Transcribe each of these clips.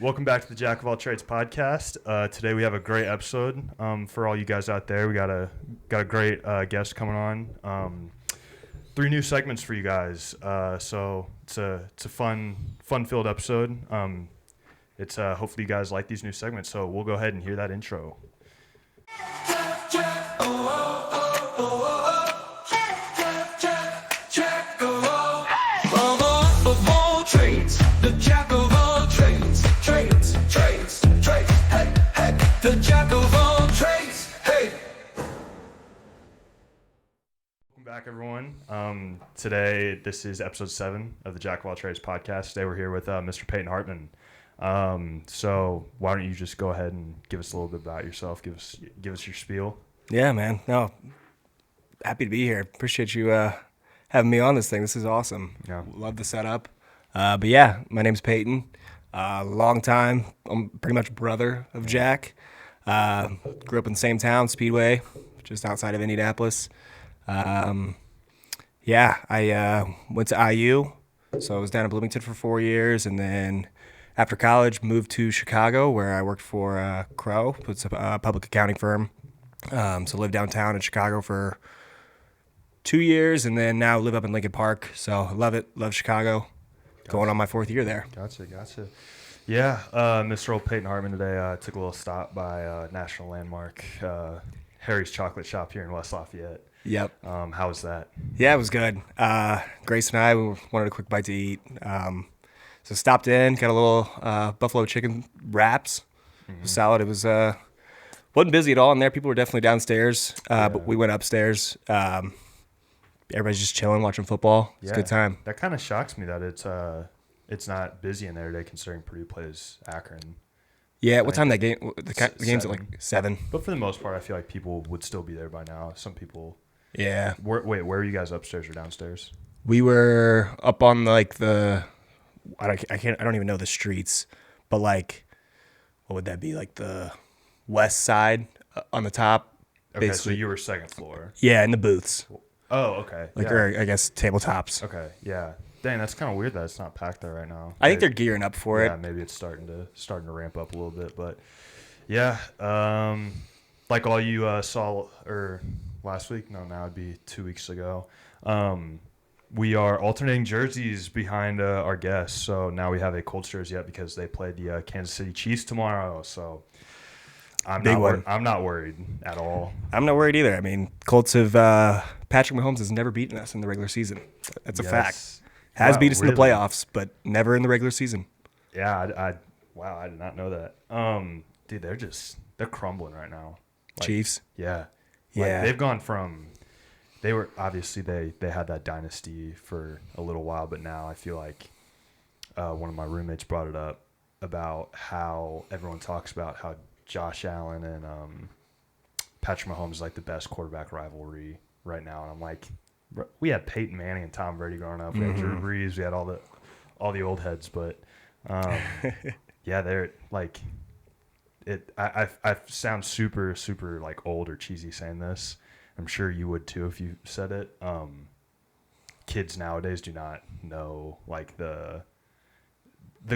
Welcome back to the Jack of All Trades podcast. Today we have a great episode for all you guys out there. We got a great guest coming on. 3 new segments for you guys. So it's a fun-filled episode. It's hopefully you guys like these new segments. So we'll go ahead and hear that intro. The Jack of all trades, trades, hey, the Jack of all trades, hey. Welcome back, everyone. Today, this is episode 7 of the Jack of All Trades podcast. Today, we're here with Mr. Peyton Hartman. So why don't you just go ahead and give us a little bit about yourself? Give us your spiel. Yeah, man. No, happy to be here. Appreciate you having me on this thing. This is awesome. Yeah. Love the setup. But yeah, my name's Peyton. Long time. I'm pretty much brother of Jack. Grew up in the same town, Speedway, just outside of Indianapolis. I went to IU, so I was down in Bloomington for 4 years, and then after college, moved to Chicago, where I worked for Crowe, it's a public accounting firm. So lived downtown in Chicago for 2 years, and then now live up in Lincoln Park. So love it, love Chicago. Going on my 4th year there. Gotcha. Yeah, Mr. Old Peyton Hartman today took a little stop by National Landmark, Harry's Chocolate Shop here in West Lafayette. Yep. How was that? Yeah, it was good. Grace and I wanted a quick bite to eat. So stopped in, got a little buffalo chicken wraps, salad. It was wasn't busy at all in there. People were definitely downstairs, but we went upstairs. Everybody's just chilling, watching football. It's a good time. That kind of shocks me that it's not busy in there today, considering Purdue plays Akron. Yeah, what time that game? The game's at like 7. But for the most part, I feel like people would still be there by now. Some people. Yeah. Where are you guys, upstairs or downstairs? We were up on like I don't even know the streets, but like, what would that be? Like the west side on the top. Okay, basically. so you were second floor. Yeah, in the booths. Oh, okay. Or I guess tabletops. Okay, yeah. Dang, that's kind of weird that it's not packed there right now. I think they're gearing up for it. Yeah, maybe it's starting to ramp up a little bit, but yeah. Like all you saw or last week? No, now it'd be 2 weeks ago. We are alternating jerseys behind our guests, so now we have a Colts jersey up because they played the Kansas City Chiefs tomorrow. So I'm not worried at all. I'm not worried either. I mean, Colts have Patrick Mahomes has never beaten us in the regular season. That's a fact. Has beat us in the playoffs, but never in the regular season. Yeah, I did not know that. Dude, they're crumbling right now. Like, Chiefs. Yeah. Yeah. They've gone from they were obviously they had that dynasty for a little while, but now I feel like one of my roommates brought it up about how everyone talks about how Josh Allen and Patrick Mahomes is like the best quarterback rivalry right now, and I'm like, we had Peyton Manning and Tom Brady growing up. We had Drew Brees. We had all the old heads, but yeah, they're like it. I sound super like old or cheesy saying this. I'm sure you would too if you said it. Kids nowadays do not know like the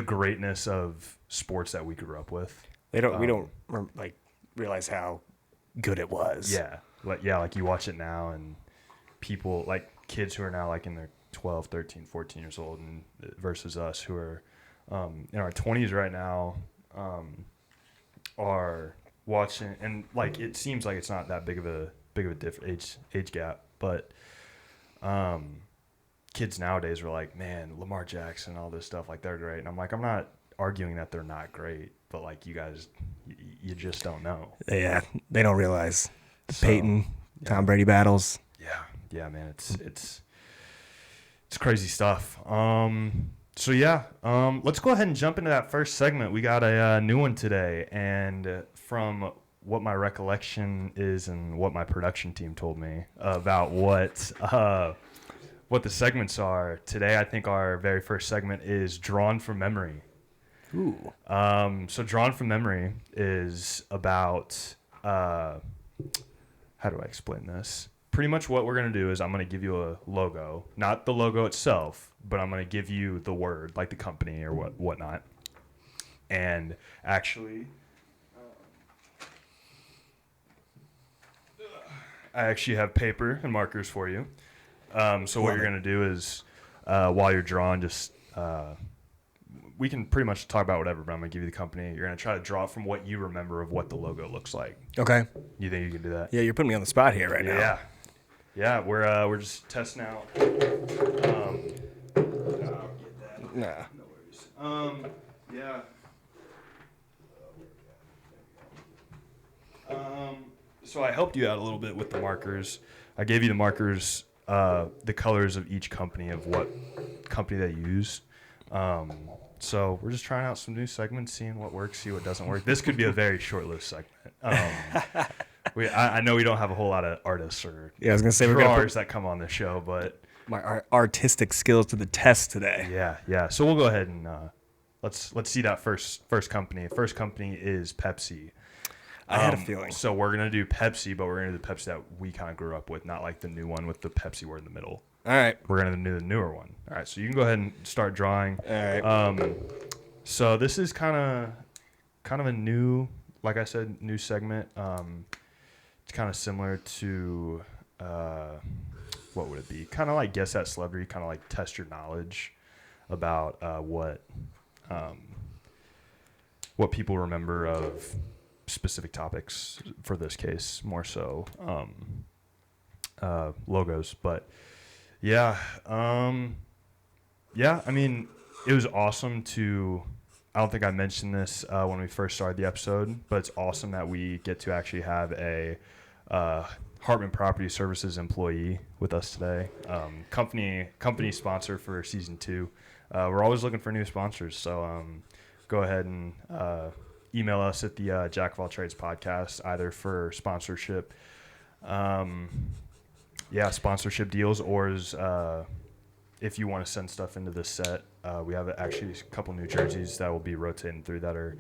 greatness of sports that we grew up with. We don't like realize how good it was. Yeah, like you watch it now and people like kids who are now like in their 12, 13, 14 years old and versus us who are in our 20s right now are watching, and like it seems like it's not that big of a different age gap, but kids nowadays are like, man, Lamar Jackson, all this stuff, like they're great, and I'm like, I'm not arguing that they're not great, but like you guys, just don't know. Yeah, they don't realize the Peyton, Tom Brady battles. Yeah, man, it's crazy stuff. So yeah, let's go ahead and jump into that first segment. We got a new one today, and from what my recollection is and what my production team told me about what the segments are today, I think our very first segment is Drawn from Memory. Ooh. So Drawn from Memory is about how do I explain this? Pretty much what we're going to do is I'm going to give you a logo, not the logo itself, but I'm going to give you the word, like the company or whatnot. And actually, I actually have paper and markers for you. So what you're going to do is, while you're drawing, just we can pretty much talk about whatever, but I'm going to give you the company. You're going to try to draw from what you remember of what the logo looks like. Okay. You think you can do that? Yeah, you're putting me on the spot here right now. Yeah. Yeah, we're just testing out. I'll get that. Nah. No worries. Yeah. So I helped you out a little bit with the markers. I gave you the markers, the colors of each company, of what company they use. So we're just trying out some new segments, seeing what works, see what doesn't work. This could be a very short-lived segment. I know we don't have a whole lot of artists or Yeah, I was gonna say we're gonna drawers that come on the show, but my artistic skills to the test today. yeah. So we'll go ahead and let's see that first company. First company is Pepsi. I had a feeling. So we're gonna do Pepsi, but we're gonna do the Pepsi that we kind of grew up with, not like the new one with the Pepsi word in the middle. All right. We're gonna do the newer one. All right. So you can go ahead and start drawing. All right. So this is kind of a new, like I said, new segment. It's kind of similar to what would it be? Kind of like Guess That Celebrity. Kind of like test your knowledge about what people remember of specific topics. For this case, more so logos. But yeah, I mean, it was awesome to. I don't think I mentioned this when we first started the episode, but it's awesome that we get to actually have a Hartman Property Services employee with us today. Company sponsor for season 2. We're always looking for new sponsors, so go ahead and email us at the Jack of All Trades podcast, either for sponsorship, sponsorship deals, or if you want to send stuff into this set. We have actually a couple new jerseys that will be rotating through that are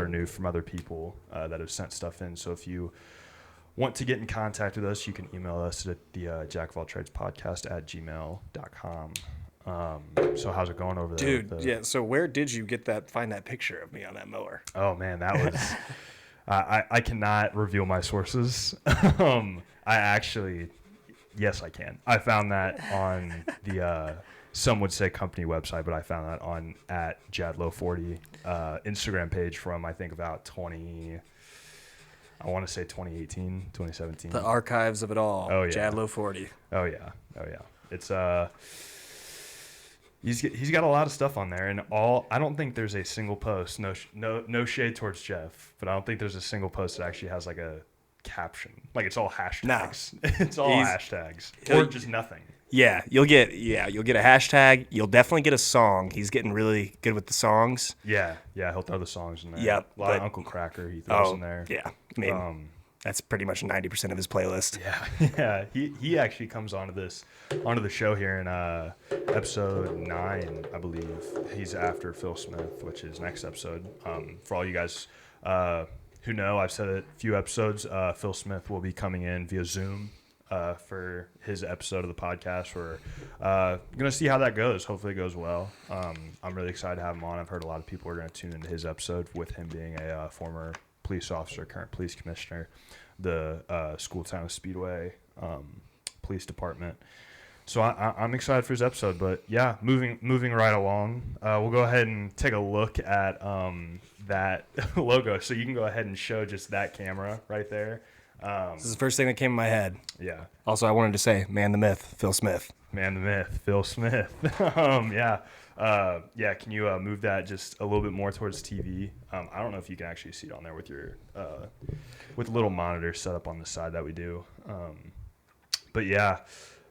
new from other people that have sent stuff in. So if you want to get in contact with us, you can email us at the Jack of All Trades podcast at gmail.com. So how's it going over there? Dude, yeah. So where did you find that picture of me on that mower? Oh man, that was. I cannot reveal my sources. Yes, I can. I found that on the some would say company website, but I found that on at Jadlow40 Instagram page from I think about 2018, 2017. The archives of it all. Oh yeah, Jadlow40. Oh yeah. It's he's got a lot of stuff on there, and I don't think there's a single post. No shade towards Jeff, but I don't think there's a single post that actually has like a caption. Like it's all hashtags. No. It's all hashtags or just nothing. Yeah, you'll get a hashtag. You'll definitely get a song. He's getting really good with the songs. Yeah, he'll throw the songs in there. Yep, a lot of Uncle Cracker he throws in there. Yeah, I mean, that's pretty much 90% of his playlist. Yeah. He actually comes onto the show here in episode 9, I believe. He's after Phil Smith, which is next episode. For all you guys who know, I've said it a few episodes. Phil Smith will be coming in via Zoom for his episode of the podcast. We're going to see how that goes. Hopefully it goes well. I'm really excited to have him on. I've heard a lot of people are going to tune into his episode with him being a former police officer, current police commissioner, the Schooltown Speedway police department. So I'm excited for his episode. But yeah, moving right along, we'll go ahead and take a look at that logo. So you can go ahead and show just that camera right there. This is the first thing that came in my head. Yeah. Also, I wanted to say, man the myth, Phil Smith. Man the myth, Phil Smith. Yeah. Can you move that just a little bit more towards TV? I don't know if you can actually see it on there with your with the little monitor set up on the side that we do. But yeah,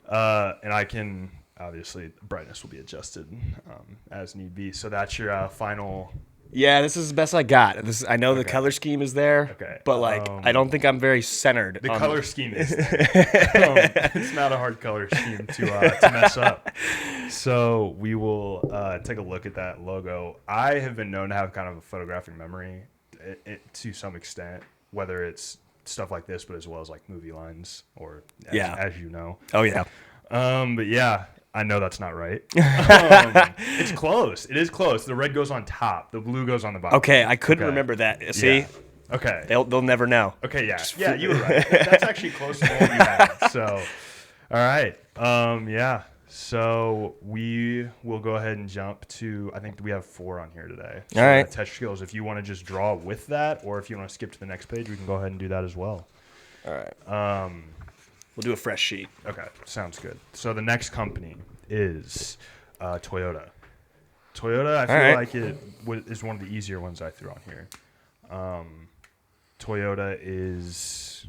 and I can obviously brightness will be adjusted as need be. So that's your final. Yeah, this is the best I got. I know the color scheme is there, but I don't think I'm very centered. The color scheme is there. It's not a hard color scheme to mess up. So we will take a look at that logo. I have been known to have kind of a photographic memory to some extent, whether it's stuff like this, but as well as like movie lines or as you know. Oh yeah. But yeah. I know that's not right. It's close. It is close. The red goes on top. The blue goes on the bottom. Okay, I couldn't remember that. See? Yeah. Okay. They'll never know. Okay, yeah. Yeah, you were right. That's actually closer to what you had. So, all right. Yeah. So we will go ahead and jump to, I think we have 4 on here today. So all right. Test skills. If you want to just draw with that, or if you want to skip to the next page, we can go ahead and do that as well. All right. We'll do a fresh sheet. Okay, sounds good. So the next company is Toyota. Toyota, I feel like it is one of the easier ones I threw on here. Toyota is,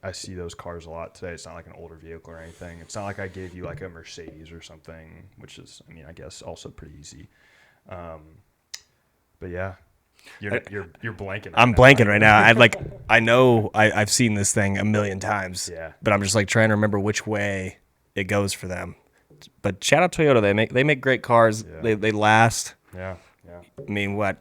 I see those cars a lot today. It's not like an older vehicle or anything. It's not like I gave you like a Mercedes or something, which is, I mean, I guess also pretty easy. But yeah, you're blanking. I'm blanking right now. I know I've seen this thing a million times. Yeah. But I'm just like trying to remember which way it goes for them. But shout out Toyota. They make great cars. Yeah. They last. Yeah, yeah. I mean, what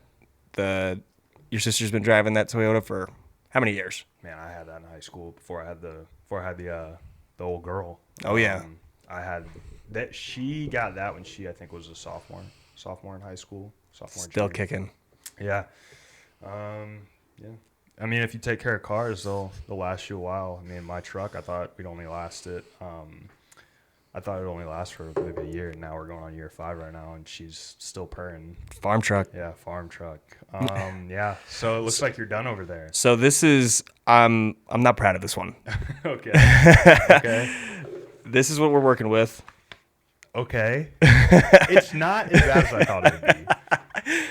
your sister's been driving that Toyota for how many years? Man, I had that in high school before I had the old girl. Oh yeah. I had that. She got that when she, I think, was a sophomore in high school. Still kicking. Yeah. Yeah. I mean, if you take care of cars, they'll last you a while. I mean, my truck, I thought it would only last for maybe a year, and now we're going on year 5 right now, and she's still purring. Farm truck. Yeah, farm truck. Yeah. So it looks like you're done over there. So this is I'm not proud of this one. Okay. Okay. This is what we're working with. Okay. It's not as bad as I thought it would be.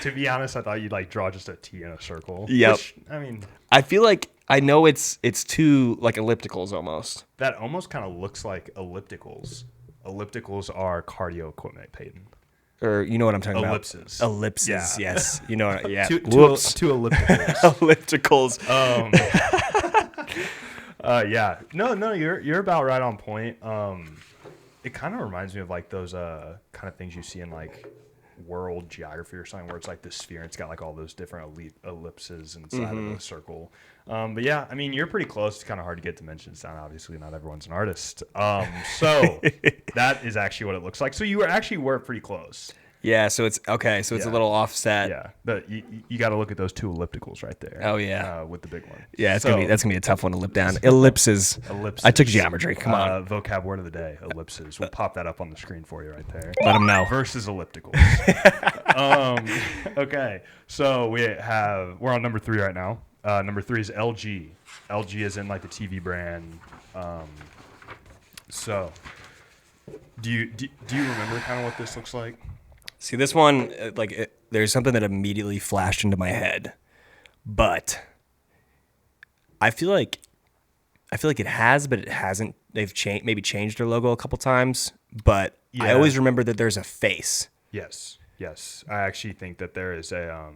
To be honest, I thought you'd like draw just a T in a circle. Yep. Which, I mean, I feel like I know it's two like ellipticals almost. that almost kind of looks like ellipticals. Ellipticals are cardio equipment, Peyton. Or you know what I'm talking Ellipses. about? Ellipses. Yeah. Yes. You know what? Yeah. Two Ellipticals. ellipticals. Yeah. No, you're about right on point. It kind of reminds me of like those kind of things you see in like world geography or something, where it's like this sphere and it's got like all those different ellipses inside of the circle. But yeah, I mean, you're pretty close. It's kind of hard to get dimensions down. Obviously, not everyone's an artist. So that is actually what it looks like. So you were pretty close. Yeah. So it's okay. So it's a little offset. Yeah, but you got to look at those 2 ellipticals right there. Oh yeah, with the big one. Yeah, that's gonna be a tough one to lip down. Ellipses. Ellipses. I took geometry. Come on. Vocab word of the day: ellipses. We'll pop that up on the screen for you right there. Let them know. Versus ellipticals. Okay, so we're on number 3 right now. Number 3 is LG. LG is in like the TV brand. So, do you remember kind of what this looks like? See, this one, there's something that immediately flashed into my head, but I feel like it has, but it hasn't. They've maybe changed their logo a couple times, but I always remember that there's a face. Yes. I actually think that there is a.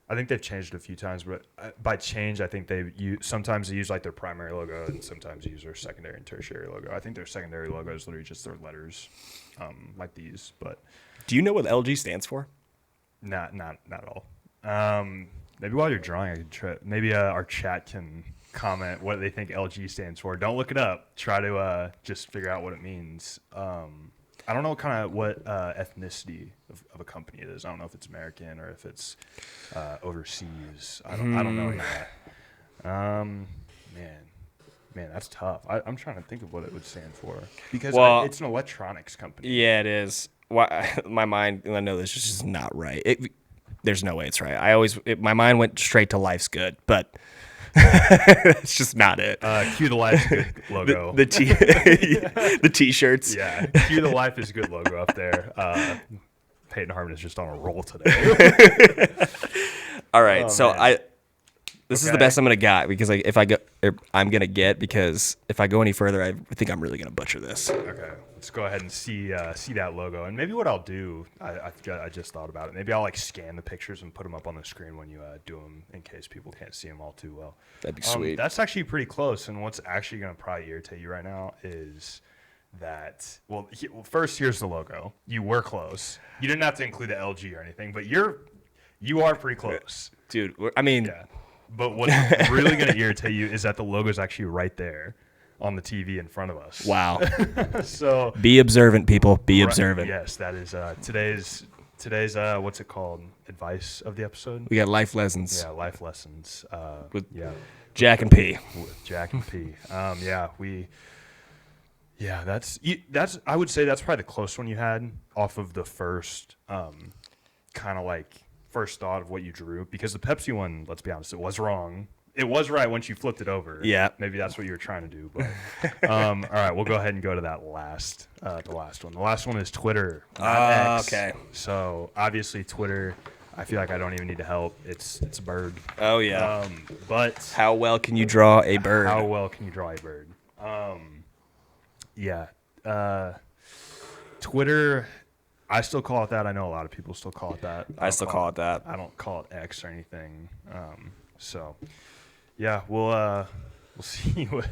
I think they've changed it a few times, but by change, I think sometimes they use like their primary logo, and sometimes they use their secondary and tertiary logo. I think their secondary logo is literally just their letters, like these. But do you know what LG stands for? Not at all. Maybe while you're drawing, I can try. Maybe our chat can comment what they think LG stands for. Don't look it up. Try to just figure out what it means. I don't know what ethnicity of a company it is. I don't know if it's American or if it's overseas. I don't know yet. Man, that's tough. I'm trying to think of what it would stand for because it's an electronics company. Yeah, it is. My mind, and I know this is just not right. There's no way it's right. My mind went straight to Life's Good, but it's just not it. Cue the Life is Good logo. The t-shirts. Yeah, cue the Life is Good logo up there. Peyton Hartman is just on a roll today. All right, this is the best I'm gonna get because I'm gonna get because if I go any further, I think I'm really gonna butcher this. Okay, let's go ahead and see that logo, and maybe what I'll do, I just thought about it. Maybe I'll like scan the pictures and put them up on the screen when you do them, in case people can't see them all too well. That'd be sweet. That's actually pretty close, and what's actually gonna probably irritate you right now is that first here's the logo. You were close. You didn't have to include the LG or anything, but you are pretty close, dude. I mean. Yeah. But what's really going to irritate you is that the logo is actually right there. on the TV in front of us. Wow. So Be observant, people. Be observant. Yes, that is today's what's it called? Advice of the episode. We got life lessons Yeah, life lessons. with Yeah, Jack and P. with Jack and P. That's I would say that's probably the close one you had off of the first kind of like first thought of what you drew, because the Pepsi one, let's be honest, it was wrong. It was right once you flipped it over. Yeah. Maybe that's what you were trying to do. But all right, we'll go ahead and go to that the last one. The last one is Twitter. Not X. Okay. So obviously Twitter, I feel like I don't even need to help. It's a bird. Oh, yeah. But How well can you draw a bird? how well can you draw a bird? Twitter, I still call it that. I know a lot of people still call it that. I still call it that. I don't call it X or anything. So, yeah, we'll see what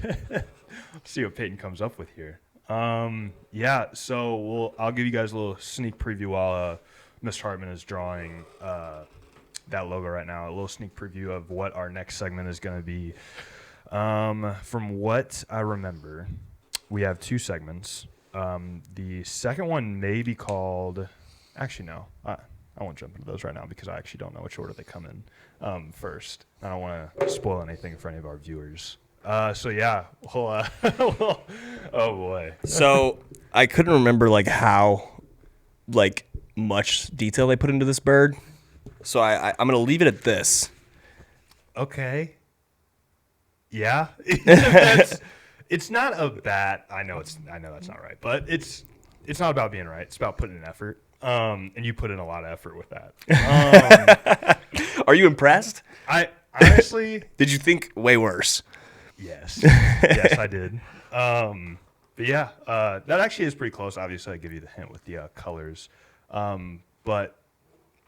see what Peyton comes up with here. So I'll give you guys a little sneak preview while Mr. Hartman is drawing that logo right now. A little sneak preview of what our next segment is going to be. From what I remember, we have 2 segments. The second one may be called. Actually, no. I won't jump into those right now because I actually don't know which order they come in first. I don't want to spoil anything for any of our viewers. So yeah, we'll, oh boy. So I couldn't remember like how like much detail they put into this bird. So I'm gonna leave it at this. Okay. Yeah. It's not a bad. I know that's not right, but it's not about being right. It's about putting in effort. And you put in a lot of effort with that. Are you impressed? I honestly. Did you think way worse? Yes. Yes, I did. But yeah, that actually is pretty close. Obviously, I give you the hint with the colors. But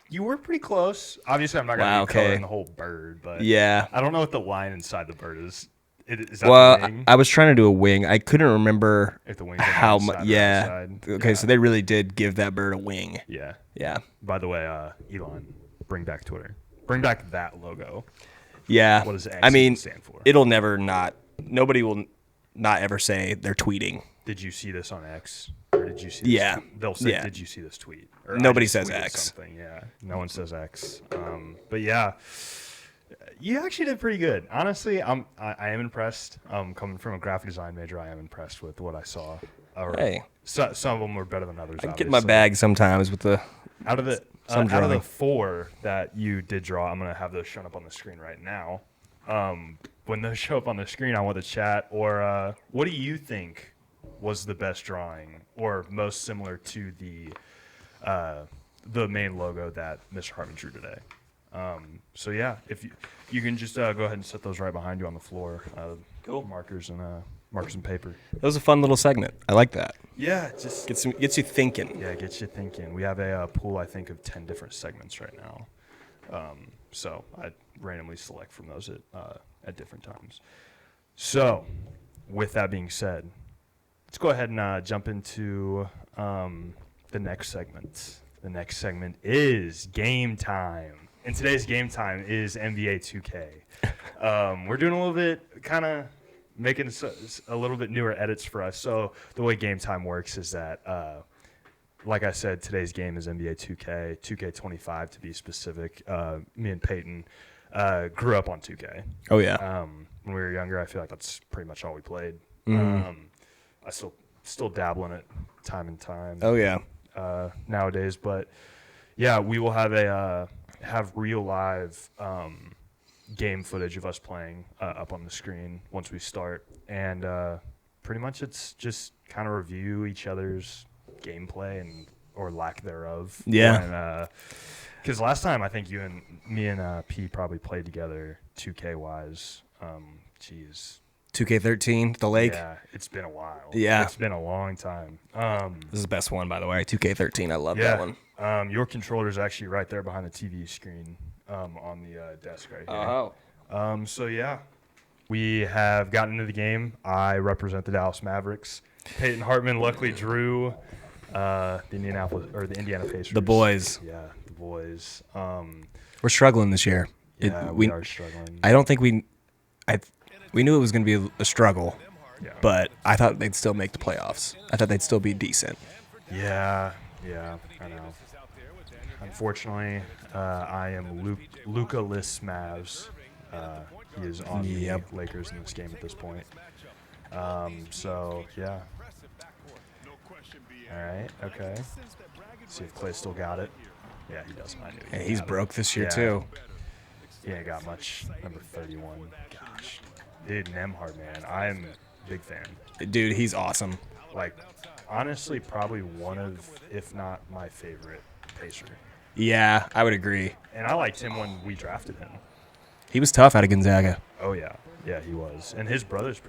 you were pretty close. Obviously, I'm not going to be coloring the whole bird, but Yeah. I don't know what the line inside the bird is. Is that the wing? I was trying to do a wing. I couldn't remember If the wing's how on the much. side or Yeah. outside. Okay, so they really did give that bird a wing. Yeah. Yeah. By the way, Elon, bring back Twitter. Bring back that logo. Yeah. What does X I mean, stand for? it'll never not. Nobody will not ever say they're tweeting. Did you see this on X? Or did you see this Yeah. tweet? They'll say, Yeah. did you see this tweet? Or Nobody I just says tweeted X. Something. Yeah. No one says X. But yeah, you actually did pretty good. Honestly, I am impressed. Coming from a graphic design major, I am impressed with what I saw. Hey. Some of them were better than others. I get in my obviously. bag sometimes with the. Out of the some out of the drawing. 4 that you did draw, I'm gonna have those shown up on the screen right now. When those show up on the screen, I want to chat. Or what do you think was the best drawing, or most similar to the main logo that Mr. Hartman drew today? So yeah, if you can just go ahead and set those right behind you on the floor. Cool. Markers and paper. That was a fun little segment. I like that. Yeah, just Gets you thinking. Yeah, it gets you thinking. We have a pool, I think, of 10 different segments right now. So I randomly select from those at different times. So, with that being said, let's go ahead and jump into the next segment. The next segment is game time. And today's game time is NBA 2K. We're doing a little bit, kind of making a little bit newer edits for us. So the way game time works is that, like I said, today's game is NBA 2K, 2K25 to be specific. Me and Peyton grew up on 2K. Oh yeah. When we were younger, I feel like that's pretty much all we played. I still dabble in it time and time. Oh yeah. Nowadays, but yeah, we will have real live game footage of us playing up on the screen once we start, and pretty much it's just kind of review each other's gameplay and or lack thereof. Yeah. Because last time I think me and P probably played together 2K wise. Jeez. 2K13, the lake. Yeah, it's been a while. Yeah. It's been a long time. This is the best one, by the way. 2K13. I love that one. Your controller is actually right there behind the TV screen on the desk right here. Oh. So yeah, we have gotten into the game. I represent the Dallas Mavericks. Peyton Hartman luckily drew the Indiana Pacers. The boys. Yeah, the boys. We're struggling this year. Yeah, we are struggling. I don't think we knew it was going to be a struggle. Yeah. but I thought they'd still make the playoffs. I thought they'd still be decent. Yeah, I know. Unfortunately, I am Luka-less Mavs. He is on Yep. the Lakers in this game at this point. So, yeah. All right, okay. See if Clay still got it. Yeah, he doesn't. I knew he And he's had it. broke this year, Yeah. too. He ain't got much. Number 31. Gosh. Dude, Nemhard, man. I'm a big fan. Dude, he's awesome. Like, honestly, probably one of, if not my favorite Pacer. Yeah, I would agree. And I liked him when we drafted him. He was tough out of Gonzaga. Oh, yeah. Yeah, he was. And his brother's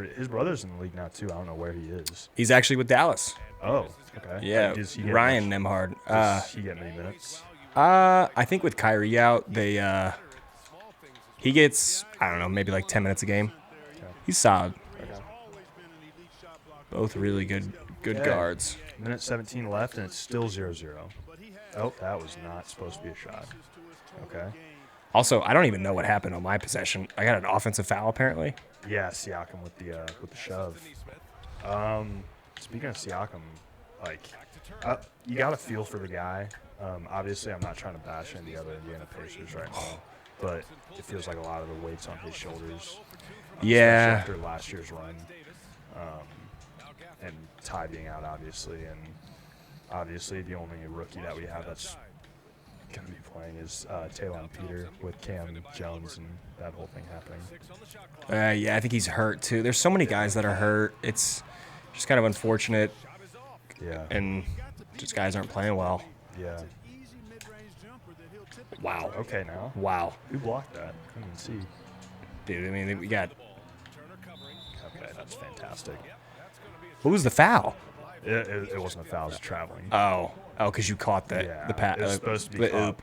in the league now, too. I don't know where he is. He's actually with Dallas. Oh, okay. Yeah, Does he get Ryan much- Nemhard. Does he get many minutes? I think with Kyrie out, he gets, I don't know, maybe like 10 minutes a game. Okay. He's solid. Okay. Both really good Yeah. guards. Minute 17 left, and it's still 0-0. Oh, that was not supposed to be a shot. Okay. Also, I don't even know what happened on my possession. I got an offensive foul apparently. Yeah, Siakam with the shove. Speaking of Siakam, like, you got to feel for the guy. Obviously, I'm not trying to bash any other Indiana Pacers right now, but it feels like a lot of the weight's on his shoulders. Yeah. Especially after last year's run, and Ty being out, obviously, and obviously the only rookie that we have that's going to be playing is Taylor Peter with Cam Jones and that whole thing happening. Yeah, I think he's hurt too. There's so many guys that are hurt. It's just kind of unfortunate, Yeah. and just guys aren't playing well. Yeah. Wow. Okay, now. Wow. Who blocked that? Couldn't even see. Dude, I mean, we got. Okay, that's fantastic. What was the foul? It wasn't a foul, it was traveling. Oh, because you caught the Yeah, the pat. it was supposed to be the caught. oop.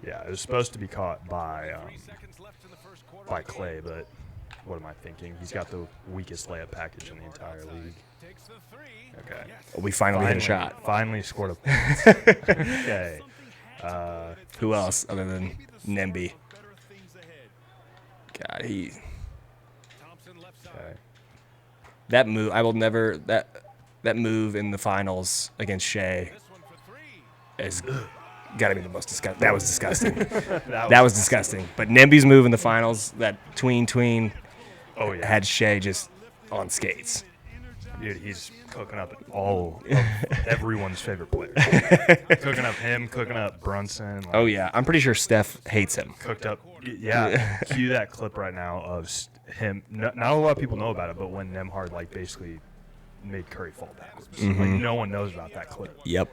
Yeah, it was supposed to be caught by Clay, but what am I thinking? He's got the weakest layup package in the entire league. Okay. We finally hit a shot. Finally scored a point. Okay. Who else other than Nemby? God, Okay. that move. I will never that move in the finals against Shea is got to be the most disgusting. That was disgusting. That was disgusting. But Nemby's move in the finals, that tween, Oh, yeah. had Shea just on skates. Dude, he's cooking up all of everyone's favorite player. Cooking up him, cooking up Brunson. Like, Oh yeah, I'm pretty sure Steph hates him. cooked up. Yeah, cue that clip right now of him. Not a lot of people know about it, but when Nemhard like basically made Curry fall backwards. Like no one knows about that clip. Yep,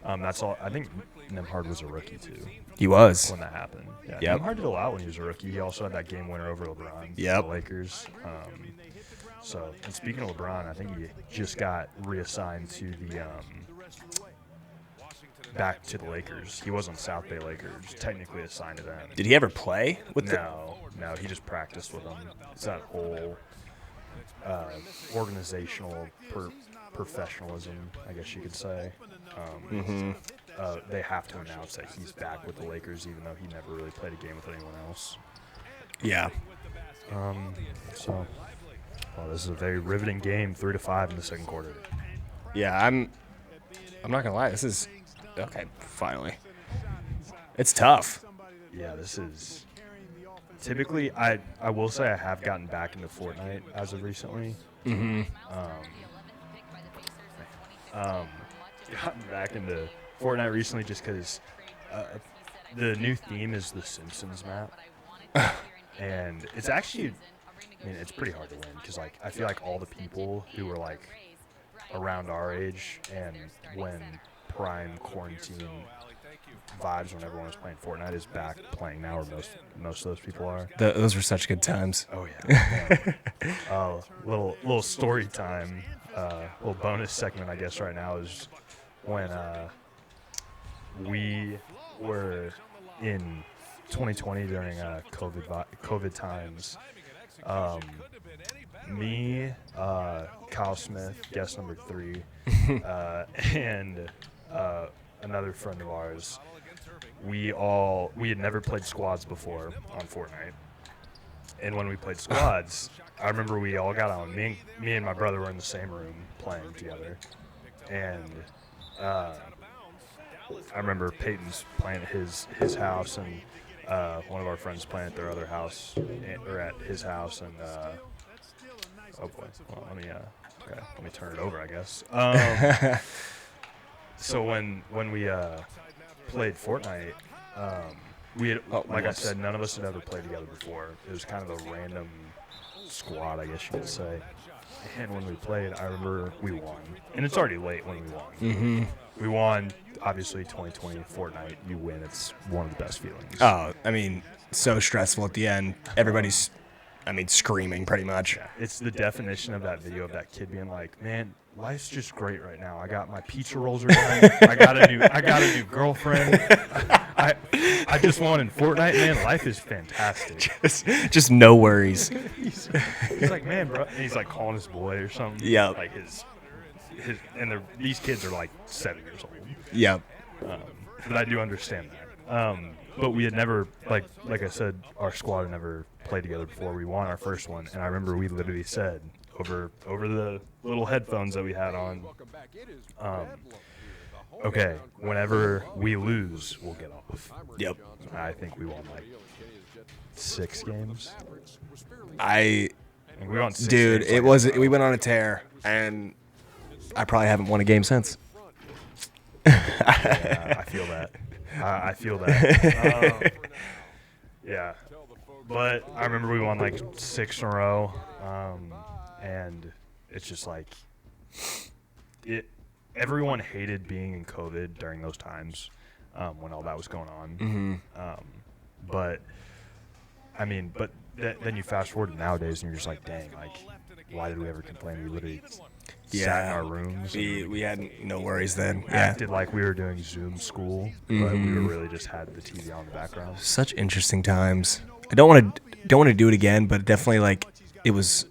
That's all. I think Nemhard was a rookie too he was. when that happened. Yeah, Yep. Nemhard did a lot when he was a rookie. He also had that game winner over LeBron. Yep. The Lakers. So, and speaking of LeBron, I think he just got reassigned to the back to the Lakers. He wasn't South Bay Lakers, technically assigned to them. Did he ever play with the? No, he just practiced with them. It's that whole organizational professionalism, I guess you could say. They have to announce that he's back with the Lakers, even though he never really played a game with anyone else. Yeah. So, well, this is a very riveting game, 3-5 in the second quarter. Yeah, I'm not gonna lie. This is okay. Finally, it's tough. Yeah, this is typically. I will say I have gotten back into Fortnite as of recently. Gotten back into Fortnite recently just because the new theme is the Simpsons map, and it's actually. I mean, it's pretty hard to win because, like, I feel like all the people who were, like, around our age and when prime quarantine vibes when everyone was playing Fortnite is back playing now, or most of those people are. Those were such good times. Oh, yeah. Little story time, little bonus segment, I guess, right now is when we were in 2020 during COVID times. Me, Kyle Smith, guest number 3, and another friend of ours, we had never played squads before on Fortnite. And when we played squads, I remember we all got on. Me and my brother were in the same room playing together, and I remember Peyton's playing at his house, and one of our friends playing at their other house, or at his house, and oh boy, well, let me turn it over, I guess. So when we played Fortnite, we had, like I said, none of us had ever played together before. It was kind of a random squad, I guess you could say. And when we played, I remember we won. And it's already late when we won. Mm-hmm. We won, obviously, 2020 Fortnite. You win. It's one of the best feelings. Oh, I mean, so stressful at the end. Everybody's, screaming pretty much. Yeah, it's the definition of that video of that kid being like, man, life's just great right now. I got my pizza rolls are done. I got a new girlfriend. I just won in Fortnite, man. Life is fantastic. Just no worries. He's like, man, bro. And he's like calling his boy or something. Yeah. Like and these kids are like 7 years old. Yep. But I do understand that. But we had never, like I said, our squad had never played together before. We won our first one, and I remember we literally said over the little headphones that we had on, okay, whenever we lose, we'll get off. Yep. I think we won like 6 games. I think we won 6 dude, games, we went on a tear, and I probably haven't won a game since. Yeah, I feel that. I feel that. Yeah. But I remember we won like 6 in a row, and it's just like everyone hated being in COVID during those times when all that was going on. Mm-hmm. Then you fast forward to nowadays, and you're just like, dang, like, why did we ever complain? We literally sat in our rooms. We had no worries then. Acted like we were doing Zoom school, but we were really just had the TV on the background. Such interesting times. I don't want to do it again, but definitely like it was.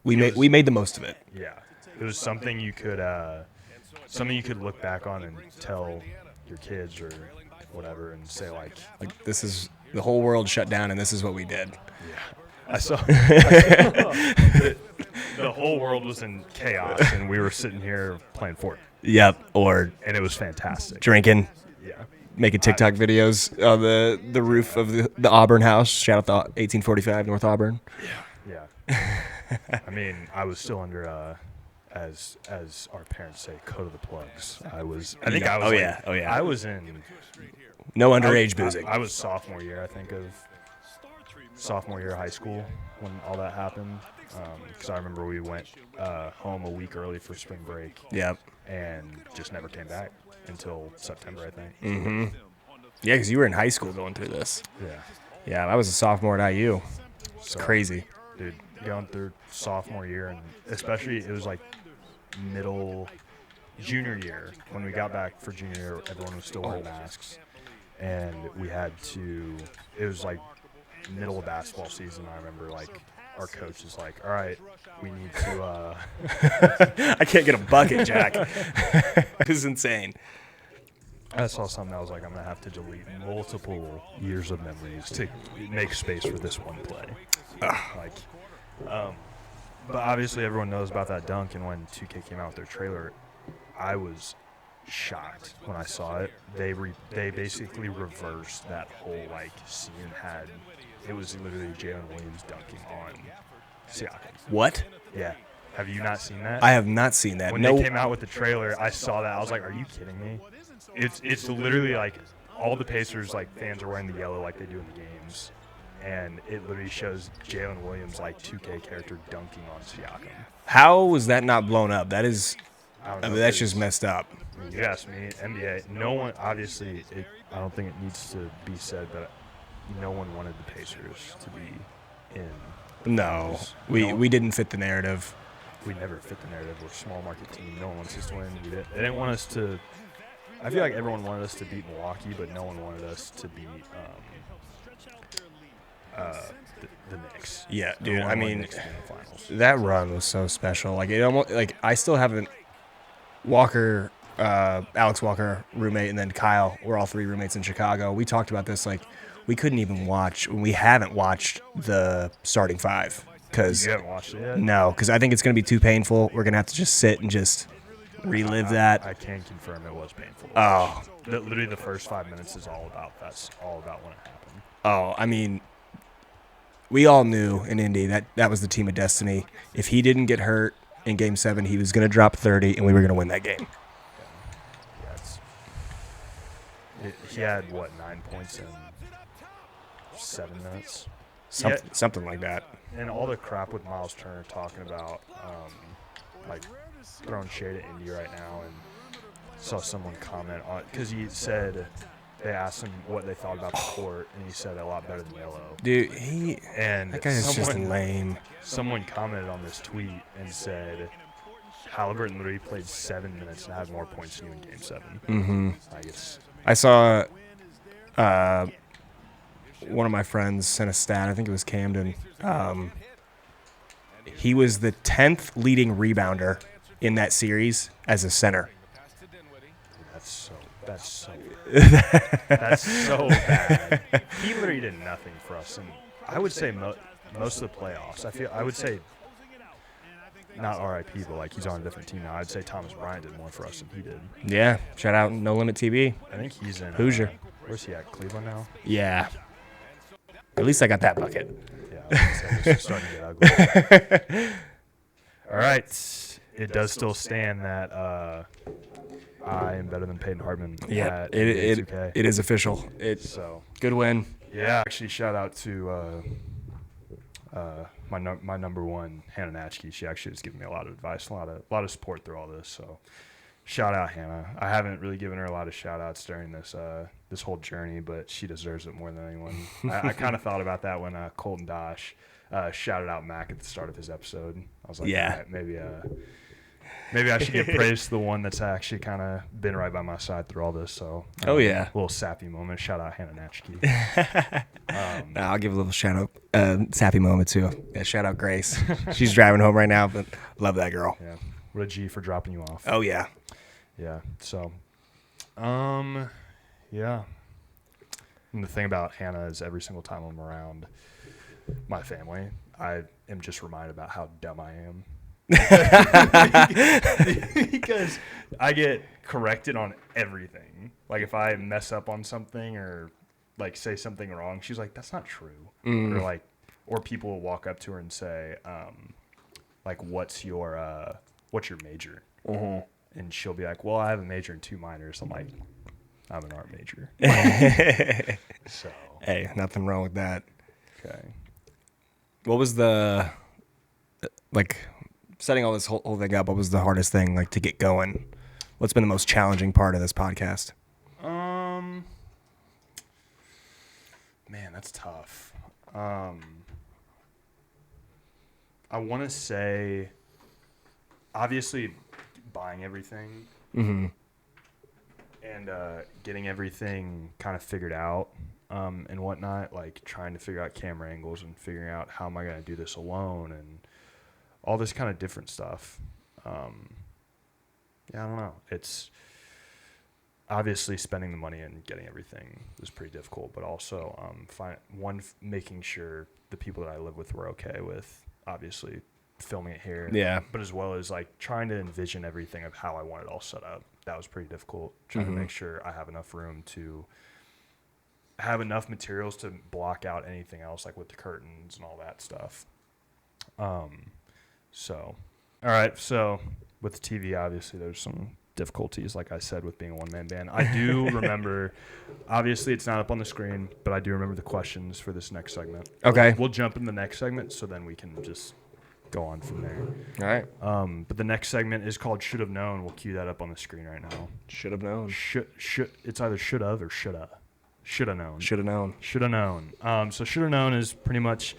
We made the most of it. Yeah, it was something you could look back on and tell your kids or whatever, and say like this is the whole world shut down, and this is what we did. Yeah, I saw the whole world was in chaos, and we were sitting here playing Fortnite. Yep, or and it was fantastic. Drinking. Yeah. Making TikTok videos on the roof of the Auburn house. Shout out the 1845 North Auburn. Yeah. I mean, I was still under, as our parents say, code of the plugs. I was in no underage boozing. I was sophomore year, I think, of sophomore year of high school when all that happened. Because I remember we went home a week early for spring break. Yep. And just never came back until September, I think. Mm-hmm. Yeah, because you were in high school going through this. Yeah. Yeah, I was a sophomore at IU. It's crazy. Dude, going through sophomore year, and especially it was like junior year. When we got back for junior year, everyone was still wearing masks. And we had to, it was like middle of basketball season. I remember like our coach is like, all right, we need to. I can't get a bucket, Jack. This is insane. I saw something that was like, I'm going to have to delete multiple years of memories to make space for this one play. But obviously everyone knows about that dunk, and when 2K came out with their trailer, I was shocked when I saw it. They basically reversed that whole like scene. It was literally Jalen Williams dunking on Siakam. What? Yeah. Have you not seen that? I have not seen that. When they came out with the trailer, I saw that. I was like, are you kidding me? It's literally like all the Pacers like fans are wearing the yellow like they do in the games. And it literally shows Jalen Williams like 2K character dunking on Siakam. How was that not blown up? That is, that's just messed up. I mean, you ask me, NBA, no one, obviously, I don't think it needs to be said, but no one wanted the Pacers to be in. No, we didn't fit the narrative. We never fit the narrative. We're a small market team. No one wants us to win. They didn't want us to. I feel like everyone wanted us to beat Milwaukee, but no one wanted us to beat the Knicks. Yeah, dude. I mean, that run was so special. Like it almost like I still haven't. Walker, Alex Walker, roommate, and then Kyle. We're all 3 roommates in Chicago. We talked about this. Like we couldn't even watch. We haven't watched the starting five because You haven't watched it yet? no, because I think it's going to be too painful. We're going to have to just sit and just relive that. I can confirm it was painful. Oh. Literally the first 5 minutes is all about that's all about when it happened. Oh, I mean, we all knew in Indy that was the team of destiny. If he didn't get hurt in Game 7, he was going to drop 30, and we were going to win that game. Yeah, he had, 9 points in 7 minutes? Something like that. And all the crap with Miles Turner talking about, throwing shade at Indy right now, and saw someone comment on it because he said they asked him what they thought about the court, and he said a lot better than yellow. Dude, And that guy is just lame. Someone commented on this tweet and said Halliburton literally played 7 minutes and had more points than you in Game 7. Mm-hmm. It's I saw one of my friends sent a stat. I think it was Camden. He was the 10th leading rebounder in that series as a center. That's so bad. He literally did nothing for us, and I would say most of the playoffs. I would say not RIP, but he's on a different team now. I'd say Thomas Bryant did more for us than he did. Yeah, shout out No Limit TV. I think he's in Hoosier. Where's he at? Cleveland now. Yeah. At least I got that bucket. Yeah, it's starting to get ugly. All right, it does still stand that I am better than Peyton Hartman. Yeah, at it 2K. is official. So Good win. yeah, actually, shout out to my number one, Hannah Natchke. She actually has given me a lot of advice, a lot of support through all this. So shout out Hannah. I haven't really given her a lot of shout outs during this whole journey, but she deserves it more than anyone. I kind of thought about that when Colton Dosh shouted out Mac at the start of his episode. I was like, yeah, maybe I should give praise to the one that's actually kind of been right by my side through all this. So, yeah. A little sappy moment. Shout out Hannah Natchke. I'll give a little shout out, sappy moment too. Yeah, shout out Grace. She's driving home right now, but love that girl. Yeah. What a G for dropping you off. Oh yeah. Yeah. So, yeah. And the thing about Hannah is every single time I'm around my family, I am just reminded about how dumb I am. Because I get corrected on everything. Like if I mess up on something or say something wrong, she's like, "That's not true." Or people will walk up to her and say, "What's your major?" And she'll be like, "Well, I have a major and 2 minors." I'm like, "I'm an art major." So hey, nothing wrong with that. Okay. What was the setting all this whole thing up? What was the hardest thing to get going? What's been the most challenging part of this podcast? Man, that's tough. I want to say, obviously, buying everything and getting everything kind of figured out and whatnot, trying to figure out camera angles and figuring out how am I going to do this alone and all this kind of different stuff. I don't know. It's obviously spending the money and getting everything was pretty difficult, but also making sure the people that I live with were okay with obviously filming it here. Yeah. But as well as trying to envision everything of how I want it all set up. That was pretty difficult. Trying to make sure I have enough room to have enough materials to block out anything else, with the curtains and all that stuff. So, all right. So with the TV, obviously there's some difficulties, like I said, with being a one-man band. I do remember, obviously it's not up on the screen, but I do remember the questions for this next segment. Okay. We'll jump in the next segment, so then we can just go on from there. All right. But the next segment is called Should Have Known. We'll cue that up on the screen right now. Should have known. It's either should have or shoulda. Should have known. Should have known. Should have known. So should have known is pretty much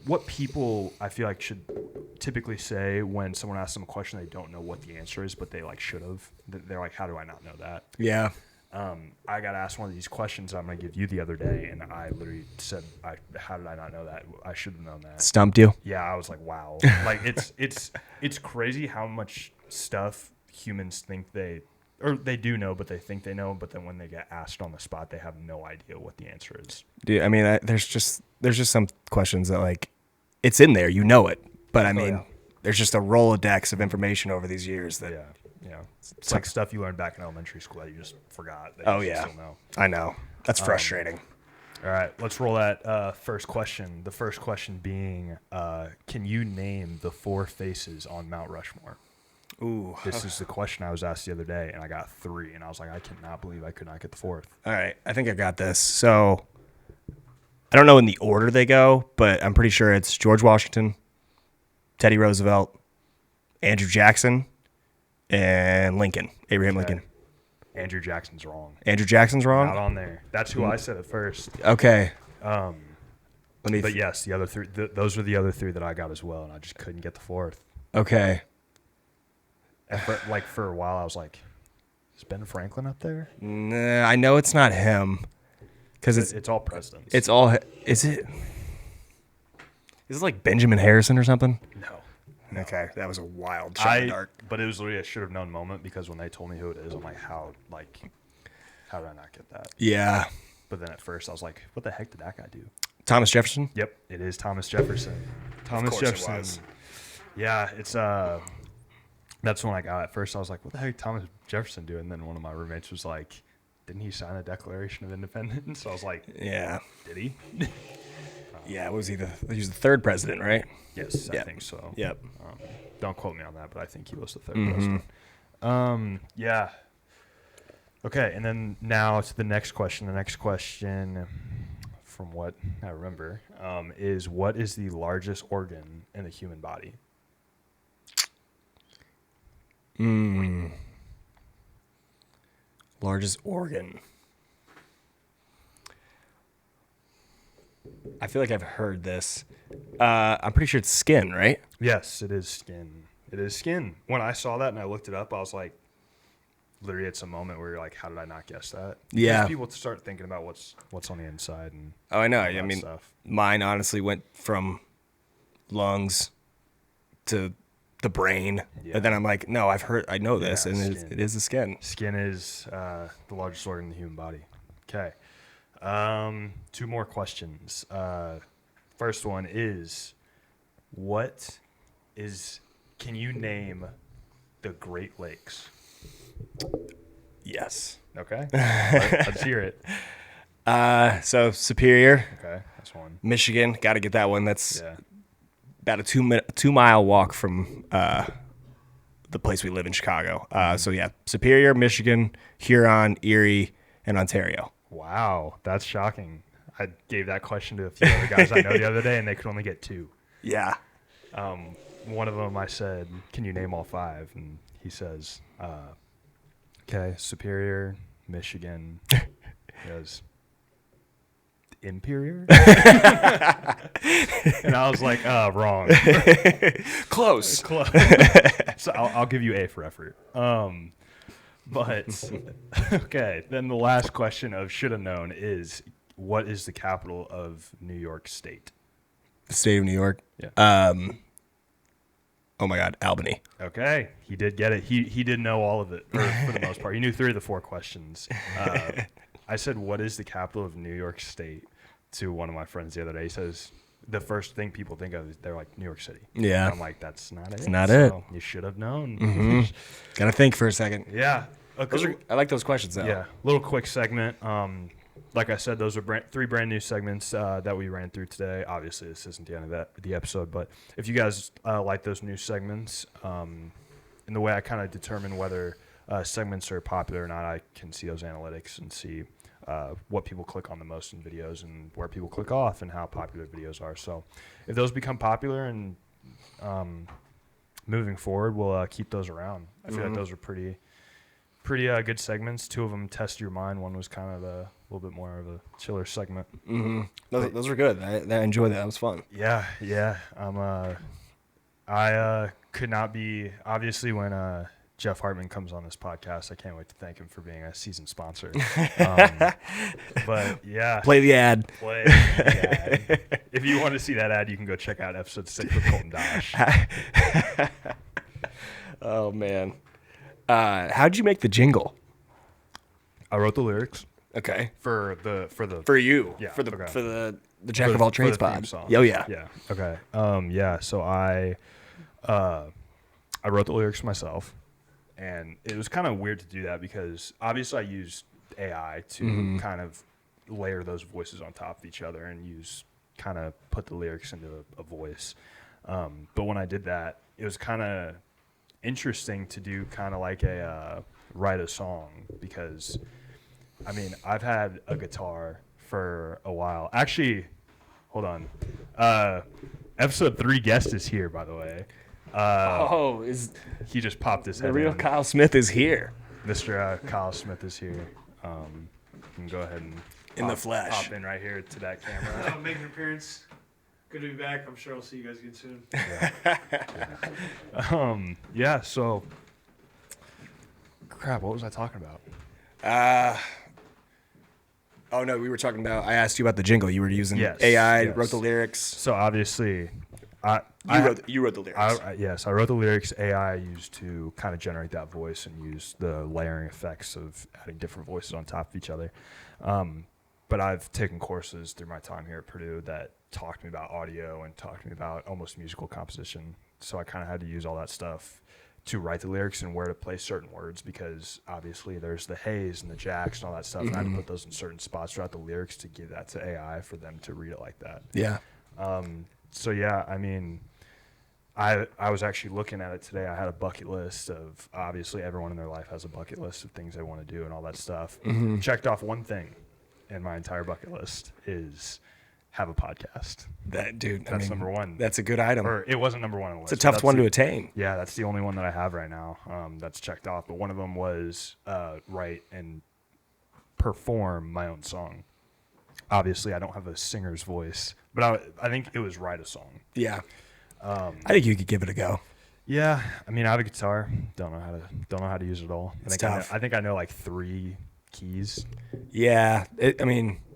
what people I feel like should typically say when someone asks them a question they don't know what the answer is, but they should have. They're like, how do I not know that? Yeah. I got asked one of these questions I'm going to give you the other day, and I literally said, how did I not know that? I should have known that. Stumped you? Yeah, I was like, wow. It's crazy how much stuff humans think they or they do know, but they think they know. But then when they get asked on the spot, they have no idea what the answer is. Dude, I mean, there's just some questions that like it's in there, you know it, but I mean, there's just a Rolodex of information over these years that. Yeah. It's like stuff you learned back in elementary school that you just forgot. That you still know. I know. That's frustrating. All right, let's roll that first question. The first question being, can you name the 4 faces on Mount Rushmore? Ooh. This is the question I was asked the other day, and I got 3, and I was like, I cannot believe I could not get the 4th. All right, I think I got this. So, I don't know in the order they go, but I'm pretty sure it's George Washington, Teddy Roosevelt, Andrew Jackson, and Lincoln, Abraham Lincoln. Andrew Jackson's wrong. Andrew Jackson's wrong? Not on there. That's who I said at first. Okay. But yes, the other 3, those were the other 3 that I got as well, and I just couldn't get the 4th. Okay. For a while, I was like, is Ben Franklin up there? Nah, I know it's not him. Because It's all presidents. Is it like Benjamin Harrison or something? No. Okay, that was a wild shot in the dark. But it was literally a should have known moment because when they told me who it is, I'm like, how did I not get that? Yeah. But then at first I was like, what the heck did that guy do? Thomas Jefferson? Yep, it is Thomas Jefferson. Thomas Jefferson. It was. Yeah, it's that's when I got it. At first I was like, what the heck did Thomas Jefferson do? And then one of my roommates was like, didn't he sign a Declaration of Independence? So I was like, yeah. Did he? Yeah, he was the 3rd president, right? Yes, I think so. Yep. Don't quote me on that, but I think he was the 3rd president. Yeah. Okay, and then now to the next question. The next question, from what I remember, is what is the largest organ in the human body? Largest organ. I feel like I've heard this. I'm pretty sure it's skin, right? Yes, it is skin. It is skin. When I saw that and I looked it up, I was like, literally, it's a moment where you're like, how did I not guess that? Yeah. Because people start thinking about what's on the inside and Oh, I know. all I that mean, stuff. mine honestly went from lungs to the brain. Yeah. And then I'm like, no, I know this, Yeah, and skin. it is the skin. Skin is the largest organ in the human body. Okay. 2 more questions. First one is, can you name the Great Lakes? Yes. Okay. Let's hear it. So Superior, Okay, that's one. Michigan, got to get that one. That's Yeah. about a 2-mile walk from the place we live in, Chicago. So yeah, Superior, Michigan, Huron, Erie, and Ontario. Wow, that's shocking. I gave that question to a few other guys I know the other day, and they could only get 2. Yeah. One of them I said, can you name all 5? And he says, okay, Superior, Michigan. He goes, Imperior? And I was like, wrong. Close. Close. So I'll give you A for effort. But, okay, then the last question of should have known is, what is the capital of New York State? The state of New York. Yeah. Oh my God, Albany. Okay, he did get it. He did know all of it for the most part. He knew 3 of the 4 questions. I said, what is the capital of New York State to one of my friends the other day. He says, the first thing people think of is they're like New York City. Yeah. And I'm like, that's not it. It's not it. You should have known. Mm-hmm. Gotta think for a second. Yeah. Okay. I like those questions though. Yeah. Little quick segment. Like I said, those are 3 brand new segments that we ran through today. Obviously, this isn't the end of the episode, but if you guys like those new segments, and the way I kind of determine whether segments are popular or not, I can see those analytics and see what people click on the most in videos and where people click off and how popular videos are. So if those become popular and moving forward, we'll keep those around. I feel like those are pretty good segments. 2 of them test your mind. One was kind of a little bit more of a chiller segment. Mm-hmm. Those were good. I enjoyed that. That was fun. Yeah. I could not be, obviously when Jeff Hartman comes on this podcast, I can't wait to thank him for being a season sponsor. But yeah. Play the ad. Play the ad. If you want to see that ad, you can go check out episode 6 with Colton Dosh. Oh man. How'd you make the jingle? I wrote the lyrics Okay. for You. Yeah, For the okay. for the Jack of all trades the theme pod. song. Oh yeah. Yeah. Okay. Yeah. So I wrote the lyrics myself, and it was kind of weird to do that because obviously I used AI to kind of layer those voices on top of each other and kind of put the lyrics into a voice. But when I did that, it was kind of interesting to do kind of like write a song because, I mean, I've had a guitar for a while. Actually, hold on. Episode 3 guest is here, by the way. Is He just popped his the head real in. Kyle Smith is here Mr. Kyle Smith is here. You can go ahead and in the flesh. pop in right here to that camera. Make an appearance. Good to be back. I'm sure I'll see you guys again soon. Yeah, so crap, what was I talking about? Oh no, we were talking about. I asked you about the jingle. You were using Yes, AI. yes. Wrote the lyrics. So obviously, You wrote the lyrics. Yes, I wrote the lyrics. AI used to kind of generate that voice and use the layering effects of adding different voices on top of each other. But I've taken courses through my time here at Purdue that talked to me about audio and talked to me about almost musical composition. So I kind of had to use all that stuff to write the lyrics and where to place certain words because obviously there's the hays and the jacks and all that stuff. And I had to put those in certain spots throughout the lyrics to give that to AI for them to read it like that. Yeah. So yeah, I mean, I was actually looking at it today. I had a bucket list of obviously everyone in their life has a bucket list of things they want to do and all that stuff. Checked off one thing in my entire bucket list is have a podcast. That dude. That's number one. That's a good item. Or it wasn't number one on the list. It's a tough one to attain. Yeah, that's the only one that I have right now. That's checked off. But one of them was write and perform my own song. Obviously, I don't have a singer's voice, but I think it was write a song. Yeah. I think you could give it a go. Yeah, I mean, I have a guitar. Don't know how to use it all. It's tough. I think I know like 3 keys. Yeah.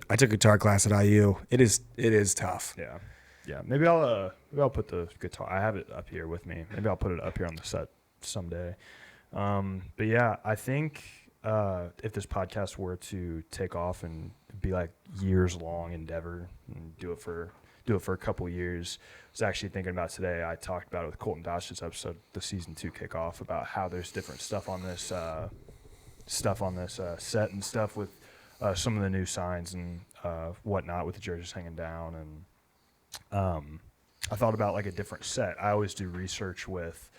I took guitar class at IU. It is tough. Yeah. Maybe I'll put the guitar. I have it up here with me. Maybe I'll put it up here on the set someday. But yeah, I think if this podcast were to take off and be like years long endeavor and do it for a couple years, I was actually thinking about today. I talked about it with Colton Dosh's episode, the season 2 kickoff, about how there's different stuff on this set and stuff with some of the new signs and whatnot with the jerseys hanging down. And I thought about like a different set. I always do research with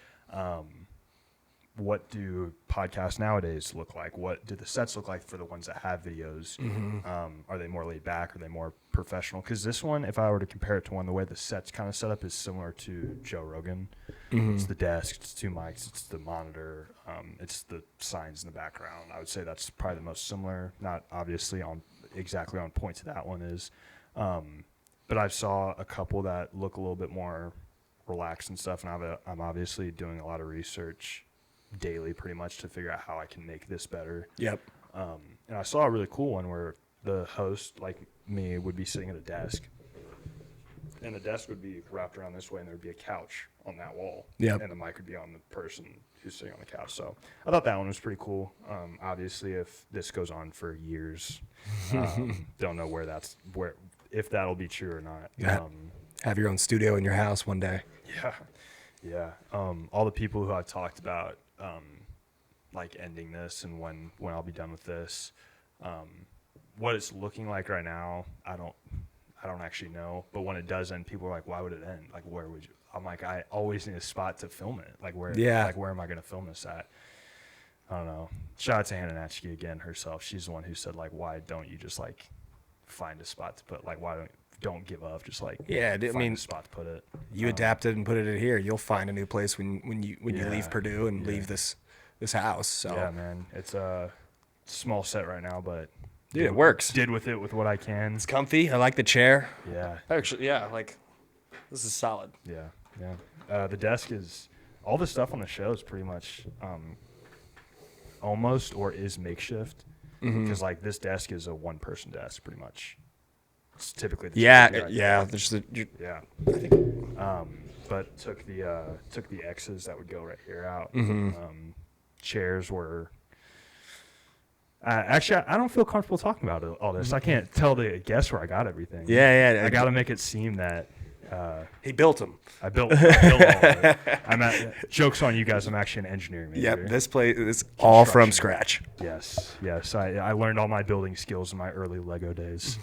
what do podcasts nowadays look like? What do the sets look like for the ones that have videos? Are they more laid back? Are they more professional? Because this one, if I were to compare it to one, the way the set's kind of set up is similar to Joe Rogan. It's the desk, it's 2 mics, it's the monitor, it's the signs in the background. I would say that's probably the most similar, not obviously exactly on point to that one is. But I saw a couple that look a little bit more relaxed and stuff, and I'm obviously doing a lot of research daily pretty much to figure out how I can make this better. Yep. And I saw a really cool one where the host, like me, would be sitting at a desk, and the desk would be wrapped around this way, and there would be a couch on that wall. Yep. And the mic would be on the person who's sitting on the couch. So I thought that one was pretty cool. Obviously, if this goes on for years, don't know if that'll be true or not. Yeah. Have your own studio in your house one day. Yeah. All the people who I've talked about, like ending this and when I'll be done with this, what it's looking like right now, I don't actually know. But when it does end, people are like, "Why would it end? Like, where would you?" I'm like, I always need a spot to film it. Like, where? Yeah. Like, where am I going to film this at? I don't know. Shout out to Hannah Natchke again herself. She's the one who said like, "Why don't you just like find a spot to put? Like, why don't give up? Just like find a spot to put it." You adapted and put it in here. You'll find a new place when you Yeah. leave Purdue and leave this house. So Yeah, man, it's a small set right now, but dude, it works. Did with it with what I can. It's comfy. I like the chair. Yeah, Actually, yeah, like this is solid. yeah. The desk is all the stuff on the show is pretty much almost or is makeshift because like this desk is a 1-person desk pretty much. It's typically the Yeah, chair. yeah. There's the Yeah. I think But took the X's that would go right here out. chairs were. Actually, I don't feel comfortable talking about all this. I can't tell the guests where I got everything. Yeah. I got to make it seem that He built them. I built all of it. Joke's on you guys. I'm actually an engineering major. Yep, this place is all from scratch. Yes. I learned all my building skills in my early Lego days.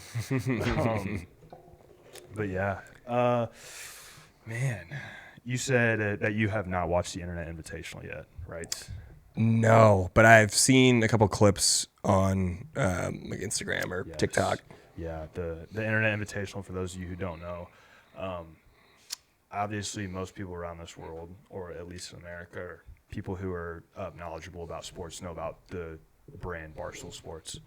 But yeah, man, you said that you have not watched the Internet Invitational yet, right? No, but I've seen a couple clips on like Instagram or Yes. TikTok. Yeah, the Internet Invitational, for those of you who don't know, obviously most people around this world, or at least in America, or people who are knowledgeable about sports know about the brand Barstool Sports.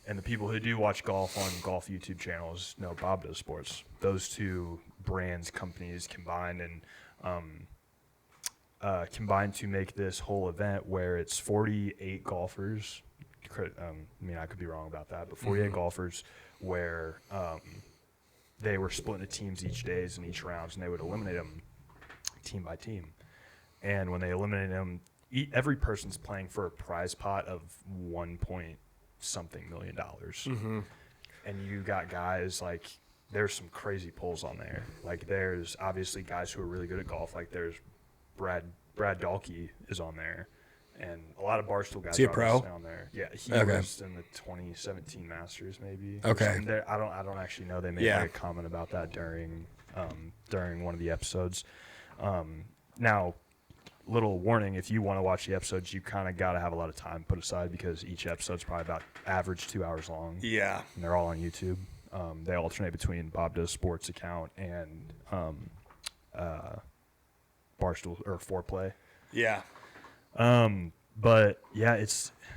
And the people who do watch golf on golf YouTube channels know Bob Does Sports. Those two brands, companies combined to make this whole event where it's 48 golfers. I could be wrong about that, but 48 golfers where they were split into teams each days and each rounds, and they would eliminate them team by team. And when they eliminated them, every person's playing for a prize pot of $1.something million. And you got guys like, there's some crazy pulls on there. Like there's obviously guys who are really good at golf. Like there's Brad Dahlke is on there, and a lot of Barstool guys Is he a are pro? on there. Yeah, he Okay. was in the 2017 Masters maybe. Okay. I don't actually know. They made Yeah. like a comment about that during one of the episodes. Now, little warning: if you want to watch the episodes, you kind of got to have a lot of time put aside because each episode's probably about average 2 hours long. Yeah. And they're all on YouTube. They alternate between Bob Does Sports account and Barstool or Foreplay. Yeah. But yeah,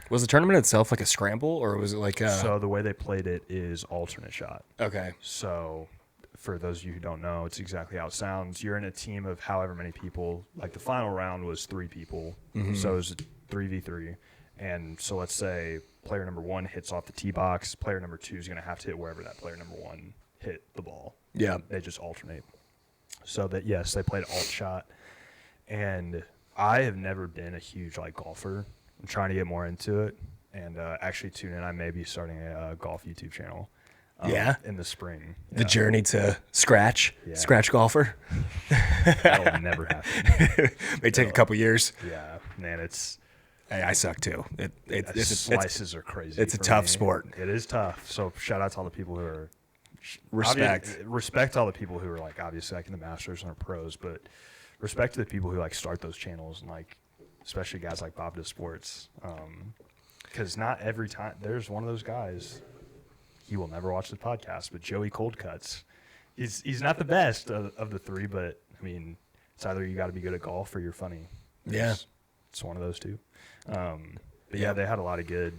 Was the tournament itself like a scramble, or was it like a... so the way they played it is alternate shot. Okay. So for those of you who don't know, it's exactly how it sounds. You're in a team of however many people. Like the final round was 3 people, so it was a 3v3. And so let's say player number 1 hits off the tee box. Player number 2 is going to have to hit wherever that player number 1 hit the ball. Yeah. They just alternate. So that, yes, they played alt shot. And I have never been a huge golfer. I'm trying to get more into it, and actually tune in. I may be starting a golf YouTube channel. In the spring. The journey to scratch golfer. That'll never happen. May take a couple years. Yeah, man, it's Hey, I suck too. slices are crazy. It's a for tough me. sport. It is tough. So shout out to all the people who are Respect all the people who are obviously in the Masters and are pros, but respect to the people who start those channels and especially guys like Bob Does Sports, because not every time there's one of those guys. He will never watch the podcast, but Joey Coldcuts, he's not the best of the three, but I mean, it's either you got to be good at golf or you're funny. Yeah. It's one of those two. But yeah, they had a lot of good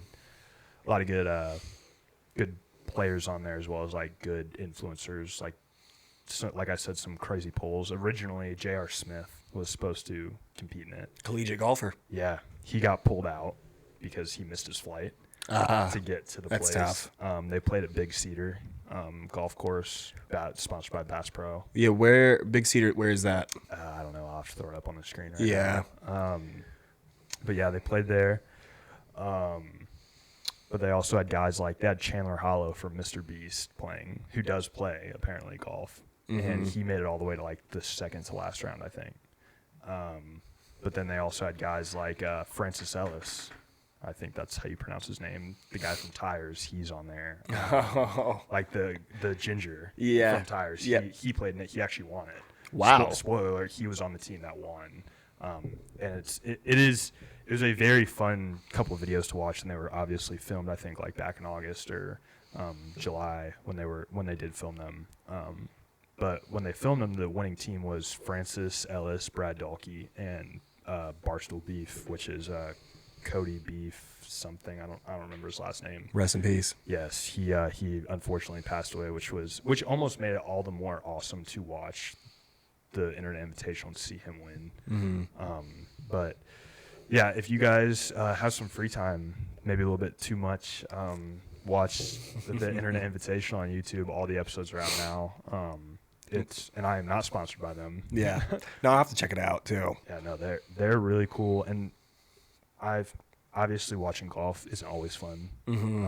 players on there, as well as good influencers. Like I said, some crazy polls. Originally, J.R. Smith was supposed to compete in it. collegiate golfer. Yeah, he got pulled out because he missed his flight to get to the That's place. tough. They played at Big Cedar golf course, sponsored by Bass Pro. Yeah, where Big Cedar? Where is that? I don't know. I'll have to throw it up on the screen right Yeah. now. But yeah, they played there. But they also had guys they had Chandler Hollow from Mr. Beast playing, who does play apparently golf, and he made it all the way to the second to last round, I think. But then they also had guys like Francis Ellis. I think that's how you pronounce his name. The guy from Tires, he's on there. The ginger Yeah. from Tires. Yeah. He played in it. He actually won it. Wow. Spoiler alert, he was on the team that won. And it was a very fun couple of videos to watch, and they were obviously filmed, I think, back in August or July when they did film them. But when they filmed them, the winning team was Francis Ellis, Brad Dahlke, and Barstool Beef, which is Cody Beef something. I don't remember his last name. Rest in peace. Yes, he unfortunately passed away, which almost made it all the more awesome to watch the Internet Invitational and see him win. But yeah, if you guys have some free time, maybe a little bit too much, watch the Internet Invitational on YouTube. All the episodes are out now. And I am not sponsored by them. Yeah. No, I'll have to check it out too. Yeah, no, they're really cool. And I've obviously watching golf isn't always fun. Mm-hmm.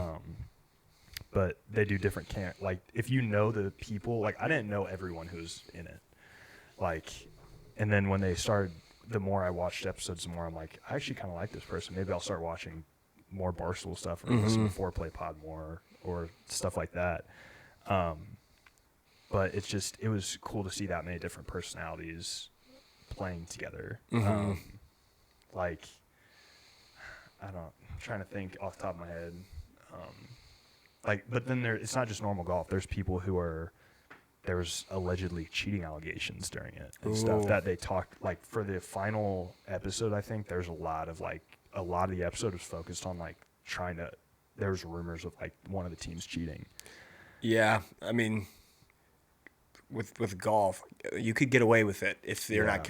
But they do different like if you know the people, like I didn't know everyone who's in it. Like, and then when they started, the more I watched episodes, the more I'm like, I actually kind of like this person. Maybe I'll start watching more Barstool stuff or listen to Foreplay Pod more or stuff like that. But it was cool to see that many different personalities playing together. Like, I'm trying to think off the top of my head. But then it's not just normal golf. There's people there's allegedly cheating allegations during it and stuff that they talked, like for the final episode, I think there's a lot of the episode was focused on like there's rumors of like one of the teams cheating. Yeah, I mean, with golf, you could get away with it if they're not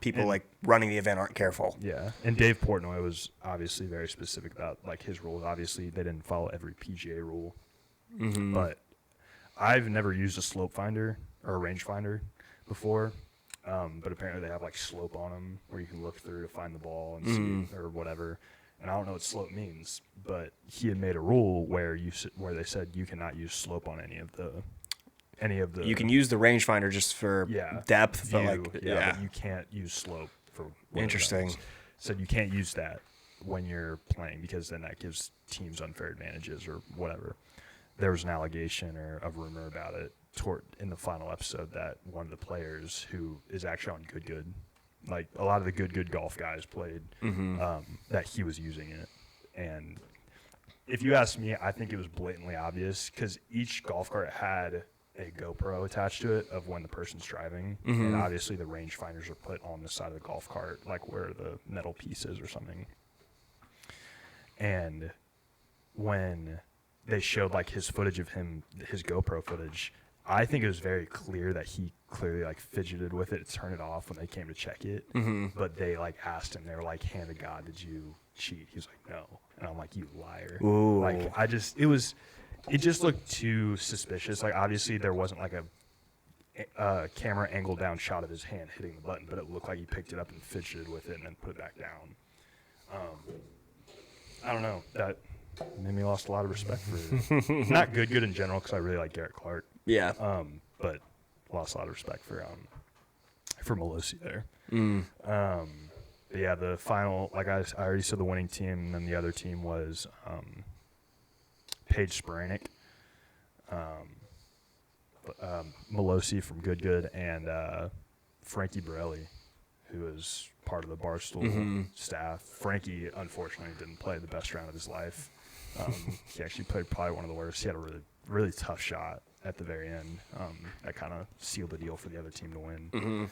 people like running the event aren't careful. Yeah, and Dave Portnoy was obviously very specific about like his rules. Obviously, they didn't follow every PGA rule, but I've never used a slope finder or a range finder before. But apparently they have like slope on them where you can look through to find the ball and see or whatever. And I don't know what slope means, but he had made a rule where they said you cannot use slope on any of the. You can use the rangefinder just for depth, but but you can't use slope for. Interesting. Said you can't use that when you're playing because then that gives teams unfair advantages or whatever. There was an allegation or a rumor about it in the final episode that one of the players who is actually on Good, like a lot of the good golf guys played, that he was using it. And if you ask me, I think it was blatantly obvious because each golf cart had a GoPro attached to it of when the person's driving, and obviously the rangefinders are put on the side of the golf cart, like where the metal piece is or something. And when they showed like his footage of his GoPro footage, I think it was very clear that he clearly like fidgeted with it to turn it off when they came to check it. But they like asked him, they were like, "Hand to God, did you cheat?" He was like, "No," and I'm like, "You liar!" Ooh. Like it just looked too suspicious. Like obviously there wasn't like a camera angle down shot of his hand hitting the button, but it looked like he picked it up and fidgeted with it and then put it back down. I don't know. That made me lost a lot of respect for not good in general because I really like Garrett Clark. Yeah. But lost a lot of respect for Melosi there. But yeah, the final, like I already said, the winning team, and then the other team was Paige Spiranek, Melosi from Good, and Frankie Borelli, who is part of the Barstool staff. Frankie, unfortunately, didn't play the best round of his life. He actually played probably one of the worst. He had a really, really tough shot at the very end. That kind of sealed the deal for the other team to win.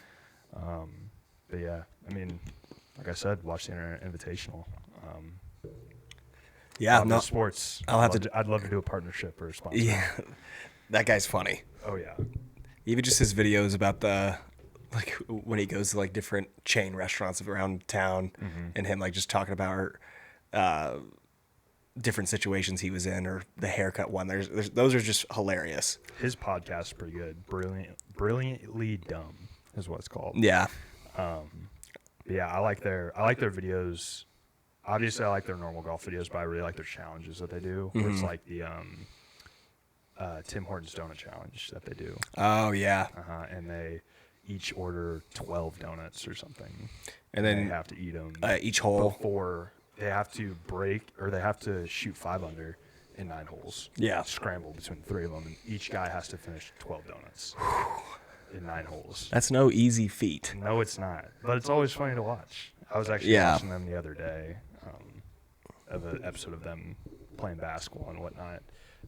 But yeah, I mean, like I said, watch the Internet Invitational. Sports. I'd love to do a partnership or a sponsor. Yeah, that guy's funny. Oh yeah. Even just his videos about like when he goes to like different chain restaurants around town, and him like just talking about different situations he was in, or the haircut one. There's those are just hilarious. His podcast is pretty good. Brilliantly Dumb is what it's called. Yeah. Yeah, I like their videos. Obviously, I like their normal golf videos, but I really like their challenges that they do. Where it's like the Tim Hortons donut challenge that they do. Oh yeah. And they each order 12 donuts or something, and then they have to eat them each hole before they have to break, or they have to shoot 5 under in 9 holes. Yeah. Scramble between 3 of them, and each guy has to finish 12 donuts in 9 holes. That's no easy feat. No, it's not. But it's always funny to watch. I was actually watching them the other day, of an episode of them playing basketball and whatnot.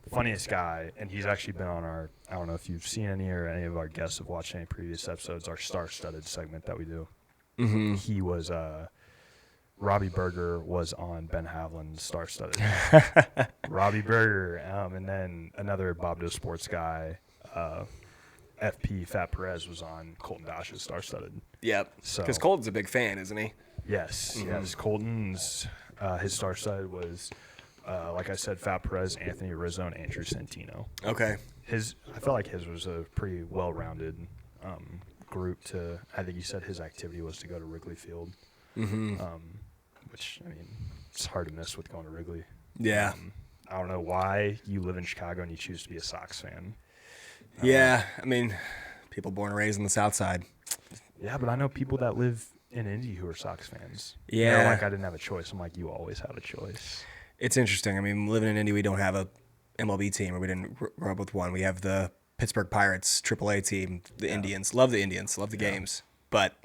Funniest guy, and he's actually been on our, I don't know if you've seen any or any of our guests have watched any previous episodes, our star-studded segment that we do. He was, Robbie Berger was on Ben Havlin's star-studded. Robbie Berger, and then another Bob Doe Sports guy, FP Fat Perez, was on Colton Dosh's star-studded. Yep. Because Colton's a big fan, isn't he? Yes. Yes. Colton's his star-studded was, like I said, Fat Perez, Anthony Rizzo, and Andrew Santino. Okay. I felt like his was a pretty well-rounded group. I think he said his activity was to go to Wrigley Field. which I mean, it's hard to miss with going to Wrigley. Yeah. I don't know why you live in Chicago and you choose to be a Sox fan. Yeah. I mean, people born and raised on the South Side. Yeah, but I know people that live in Indy who are Sox fans. Yeah. They're like, I didn't have a choice. I'm like, you always had a choice. It's interesting. I mean, living in Indy, we don't have a MLB team, or we didn't grow up with one. We have the Pittsburgh Pirates AAA team, the Indians. Love the Indians. Love the games. But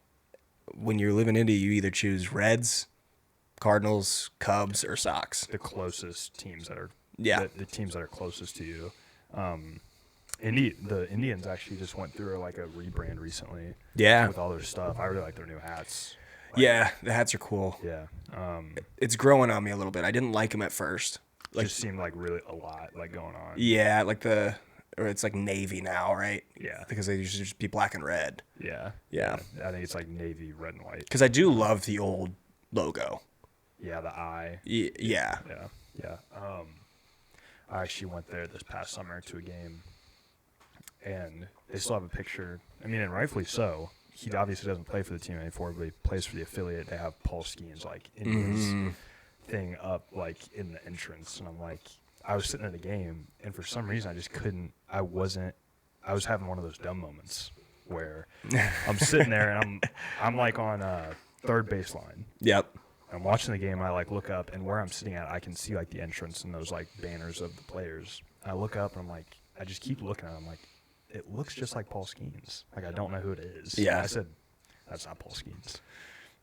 when you live in Indy, you either choose Reds, Cardinals, Cubs, or Sox. The closest teams that are the teams that are closest to you. The Indians actually just went through like a rebrand recently. Yeah. With all their stuff. I really like their new hats. Yeah, the hats are cool. Yeah. It's growing on me a little bit. I didn't like them at first. Just seemed like really a lot like going on. Yeah, or it's like navy now, right? Yeah. Because they used to just be black and red. Yeah. Yeah. I think it's like navy, red, and white. Because I do love the old logo. Yeah, the eye. Yeah. Yeah. I actually went there this past summer to a game, and they still have a picture. I mean, and rightfully so. He obviously doesn't play for the team anymore, but he plays for the affiliate. They have Paul Skeens like in his thing up like in the entrance, and I'm like, I was sitting at a game, and for some reason I just couldn't. I was having one of those dumb moments where I'm sitting there and I'm like on third baseline. Yep. I'm watching the game, and I like look up, and where I'm sitting at, I can see like the entrance and those like banners of the players. And I look up, and I'm like, I just keep looking at it. I'm like, it looks just like Paul Skeens. Like, I don't know who it is. Yeah. And I said, that's not Paul Skeens.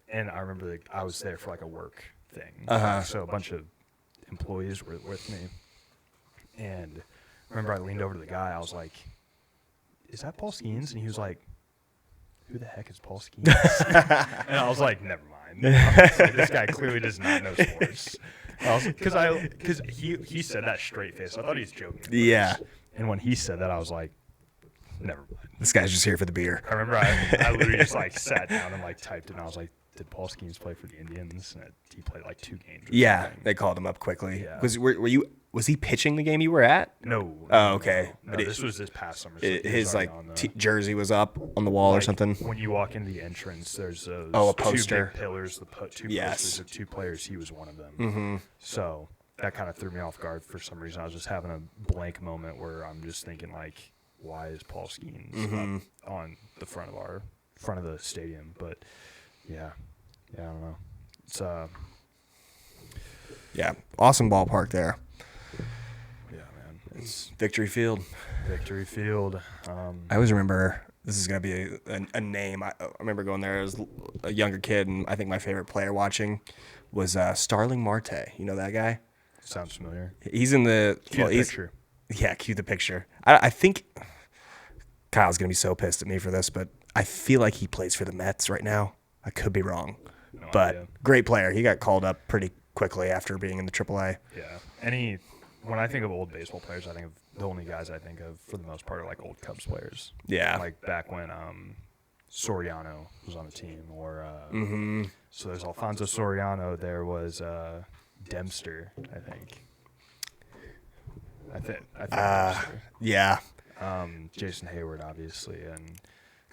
And I remember I was there for like a work thing. So a bunch of employees were with me. And I remember I leaned over to the guy. I was like, is that Paul Skeens? And he was like, who the heck is Paul Skeens? And I was like, never mind. I was like, this guy clearly does not know sports. Because he said that straight face. I thought he was joking. Yeah. And when he said that, I was like, never mind. This guy's just here for the beer. I remember I literally just like sat down and like typed it, and I was like, did Paul Skeens play for the Indians? And he played like 2 games. Yeah, something. they called him up quickly. Yeah. Was he pitching the game you were at? No. Oh, okay. No, this was this past summer. So His like jersey was up on the wall or something. When you walk into the entrance, there's those a poster. 2 big pillars, two posters of 2 players. He was one of them. Mm-hmm. So that kind of threw me off guard for some reason. I was just having a blank moment where I'm just thinking like, why is Paul Skeens up on the front of the stadium? But yeah, I don't know. It's Yeah, awesome ballpark there. yeah, man. It's Victory Field. Victory Field. I always remember, this is going to be a name. I remember going there as a younger kid, and I think my favorite player watching was Starling Marte. You know that guy? Sounds familiar. He's in the Picture. Yeah, cue the picture. I think Kyle's going to be so pissed at me for this, but I feel like he plays for the Mets right now. I could be wrong. No but idea. Great player. He got called up pretty quickly after being in the AAA. Yeah. When I think of old baseball players, I think of the only guys I think of for the most part are like old Cubs players. Yeah. Like back when Soriano was on the team, or so there's Alfonso Soriano. There was Dempster, I think. I think Dempster. Yeah. Jason Hayward, obviously, and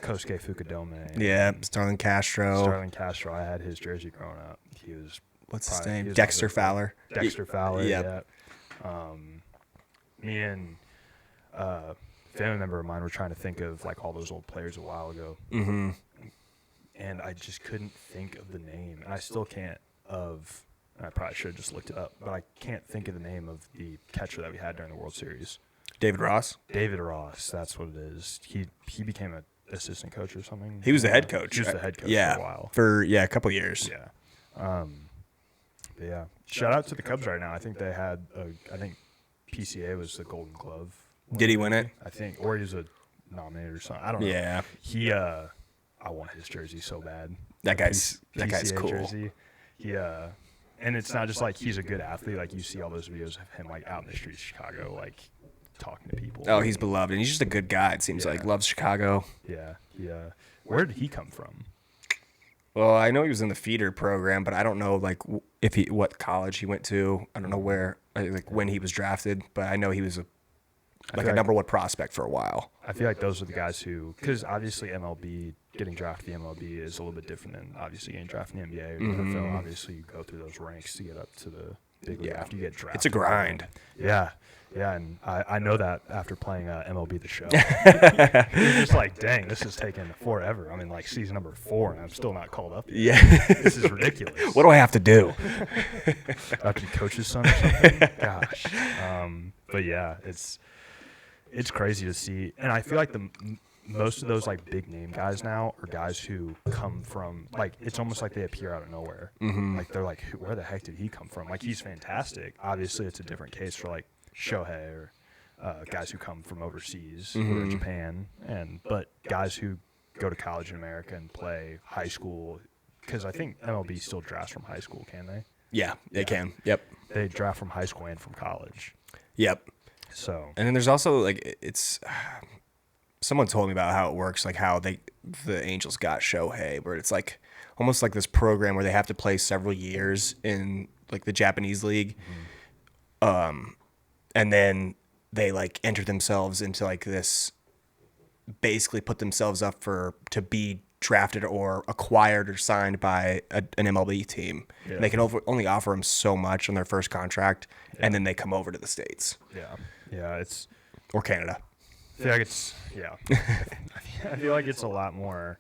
Kosuke Fukudome. Yeah, Starlin Castro. Starlin Castro. I had his jersey growing up. He was What's his probably- name? he was Dexter one of the- Fowler. Dexter Fowler. Yep. Yeah. Me and a family member of mine were trying to think of like all those old players a while ago, and I just couldn't think of the name, and I still can't. I probably should have just looked it up, but I can't think of the name of the catcher that we had during the World Series. David Ross. David Ross, that's what it is. He became an assistant coach or something. He was the head coach. He was the head coach yeah, for a while. A couple years. Yeah. But yeah. Shout out to the Cubs right now. I think they had I think PCA was the Golden Glove. Did he win it? I think, or he was a nominated or something. I don't know. Yeah. He I want his jersey so bad. That guy's PCA cool. Jersey. He and it's not just like he's a good athlete. Like you see all those videos of him like out in the streets of Chicago, like talking to people. Oh, he's beloved, and he's just a good guy. It seems like loves Chicago. Yeah. Where did he come from? Well, I know he was in the feeder program, but I don't know like what college he went to. I don't know where, like when he was drafted, but I know he was a number 1 prospect for a while. I feel like those are the guys who, because obviously MLB getting drafted to the MLB is a little bit different than obviously getting drafted in the NBA or the NFL. Obviously, you go through those ranks to get up to the big league after you get drafted. It's a grind. Yeah. Yeah, and I know that after playing MLB The Show. You're just like, dang, this is taking forever. I'm in like season number 4, and I'm still not called up yet. Yeah. This is ridiculous. What do I have to do? I have to be coach's son or something? Gosh. But yeah, it's crazy to see. And I feel like most of those like big name guys now are guys who come from like it's almost like they appear out of nowhere. Like they're like, where the heck did he come from? Like he's fantastic. Obviously, it's a different case for like Shohei or guys who come from overseas or Japan, but guys who go to college in America and play high school, because I think MLB still drafts from high school, can they? Yeah, they can. Yep. They draft from high school and from college. Yep. So and then there's also like it's someone told me about how it works, like how the Angels got Shohei, where it's like almost like this program where they have to play several years in like the Japanese league. And then they like enter themselves into like this, basically put themselves up to be drafted or acquired or signed by an MLB team. Yeah. And they can only offer them so much on their first contract, and then they come over to the States. Yeah, or Canada. I feel like I feel like it's a lot more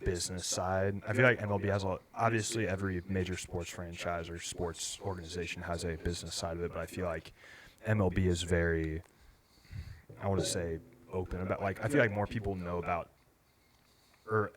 business side. I feel like MLB has obviously every major sports franchise or sports organization has a business side of it, but I feel like MLB is very, I want to say, open about, like, I feel like more people know about, or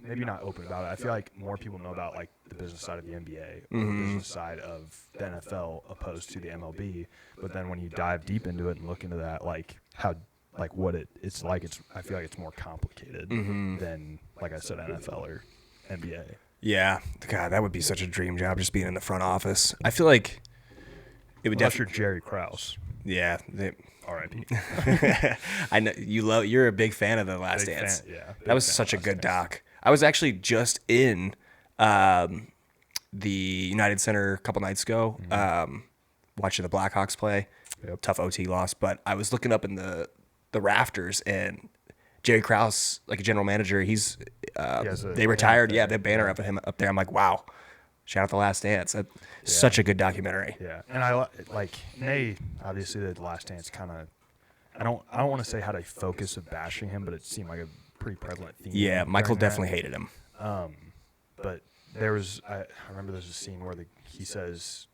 maybe not open about it, I feel like more people know about, like, the business side of the NBA or the business side of the NFL opposed to the MLB, but then when you dive deep into it and look into that, like, how, like, what it's like, I feel like it's more complicated than, like I said, NFL or NBA. Yeah. God, that would be such a dream job, just being in the front office. I feel like it would definitely. Jerry Krause. Yeah. R.I.P. I know you're a big fan of The Last Dance. That was such a good doc. I was actually just in the United Center a couple nights ago, watching the Blackhawks play. Yep. Tough OT loss, but I was looking up in the rafters, and Jerry Krause, like a general manager, they retired. Yeah, they have a banner up at him up there. I'm like, wow. Shout out The Last Dance. That's such a good documentary. Yeah, and I like they obviously The Last Dance kind of. I don't want to say had a focus of bashing him, but it seemed like a pretty prevalent theme. Yeah, Michael definitely hated him. But there was I remember there's a scene where he says,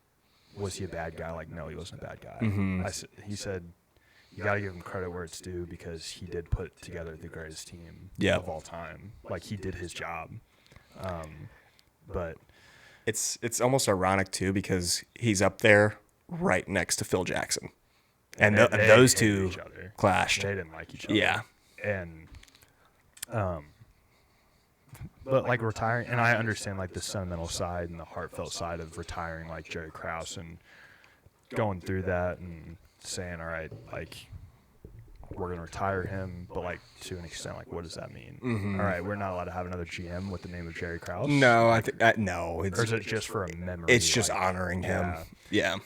"Was he a bad guy?" Like, no, he wasn't a bad guy. He said, "You got to give him credit where it's due because he did put together the greatest team of all time. Like he did his job." But it's almost ironic too because he's up there right next to Phil Jackson, and those two clashed. They didn't like each other. Yeah, and but like retiring, and I understand like the sentimental side and the heartfelt side of retiring, like Jerry Krause, and going through that and saying, all right, like we're gonna retire him, but like to an extent, like what does that mean? All right, we're not allowed to have another GM with the name of Jerry Krause. No, I think no. Or is it just for a memory? It's just honoring him. Yeah.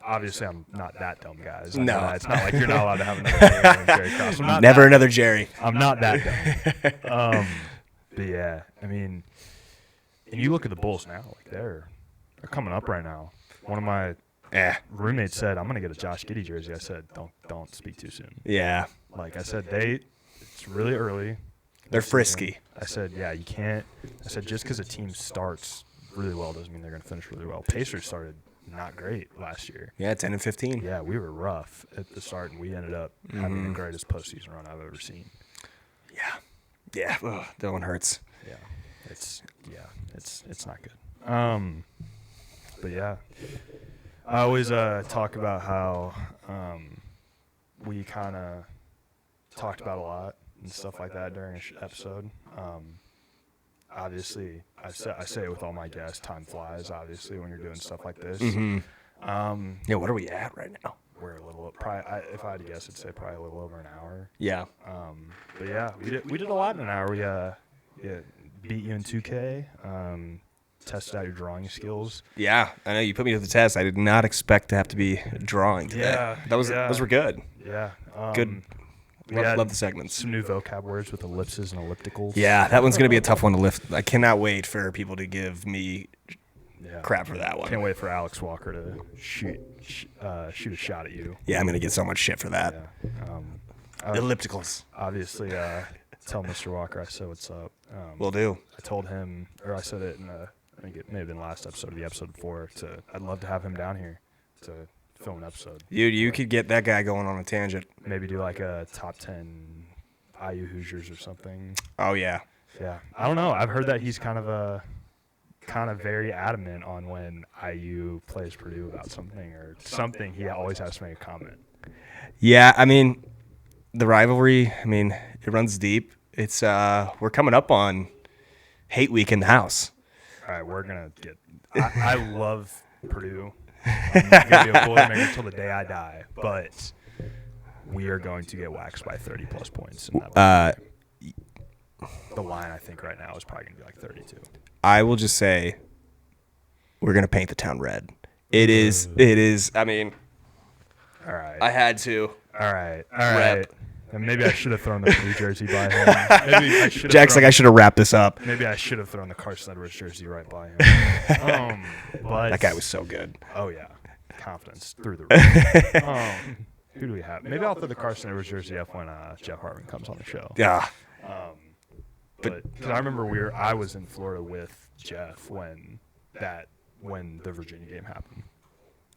Obviously, I'm not that dumb, guys. No, it's not like you're not allowed to have another GM with Jerry Krause. Another Jerry. I'm not that dumb. But yeah, I mean, and you look at the Bulls now, like they're coming up right now. One of my roommates said, "I'm gonna get a Josh Giddey jersey." I said, "Don't speak too soon." Yeah. Like I said, it's really early. They're frisky. I said, yeah, you can't. I said just because a team starts really well doesn't mean they're gonna finish really well. Pacers started not great last year. Yeah, 10-15. Yeah, we were rough at the start, and we ended up having the greatest postseason run I've ever seen. Yeah. Ugh, that one hurts. Yeah, it's not good. But yeah, I always talk about how we kind of talked about a lot and stuff like that during an episode. Obviously, I say it with all my guests, time flies, obviously, when you're doing stuff like this. Yeah, what are we at right now? We're a little, if I had to guess, I'd say probably a little over an hour. Yeah. But yeah, we did a lot in an hour. We beat you in 2K, tested out your drawing skills. Yeah, I know you put me to the test. I did not expect to have to be drawing today. Yeah. Those were good. Yeah. Good. Love the segments. Some new vocab words with ellipses and ellipticals. Yeah, that one's going to be a tough one to lift. I cannot wait for people to give me Yeah. crap for that one. Can't wait for Alex Walker to shoot a shot at you. Yeah, I'm going to get so much shit for that. Yeah. Ellipticals. Obviously, tell Mr. Walker I said what's up. Will do. I told him, or I said it in I think it may have been last episode of the episode before. I'd love to have him down here to film an episode. You could get that guy going on a tangent. Maybe do like a top 10 IU Hoosiers or something. Oh, yeah. Yeah, I don't know. I've heard that he's kind of very adamant on when IU plays Purdue about something or something. He always has to make a comment. Yeah, I mean, the rivalry, it runs deep. It's we're coming up on hate week in the house. All right, we're gonna get. I love Purdue. I'm gonna be a Boilermaker until the day I die, but we are going to get waxed by 30+ points. In that the line I think right now is probably gonna be like 32. I will just say, we're gonna paint the town red. It is. I mean, All right. I had to. All right. Rep. And maybe I should have thrown the Purdue jersey by him. Maybe I should have Jack's like, I should have wrapped this up. Maybe I should have thrown the Carson Edwards jersey right by him. But That guy was so good. Oh yeah, confidence through the roof. Who do we have? Maybe I'll throw the Carson Edwards jersey up when Jeff Hartman comes on the show. Yeah. But because I remember I was in Florida with Jeff when the Virginia game happened.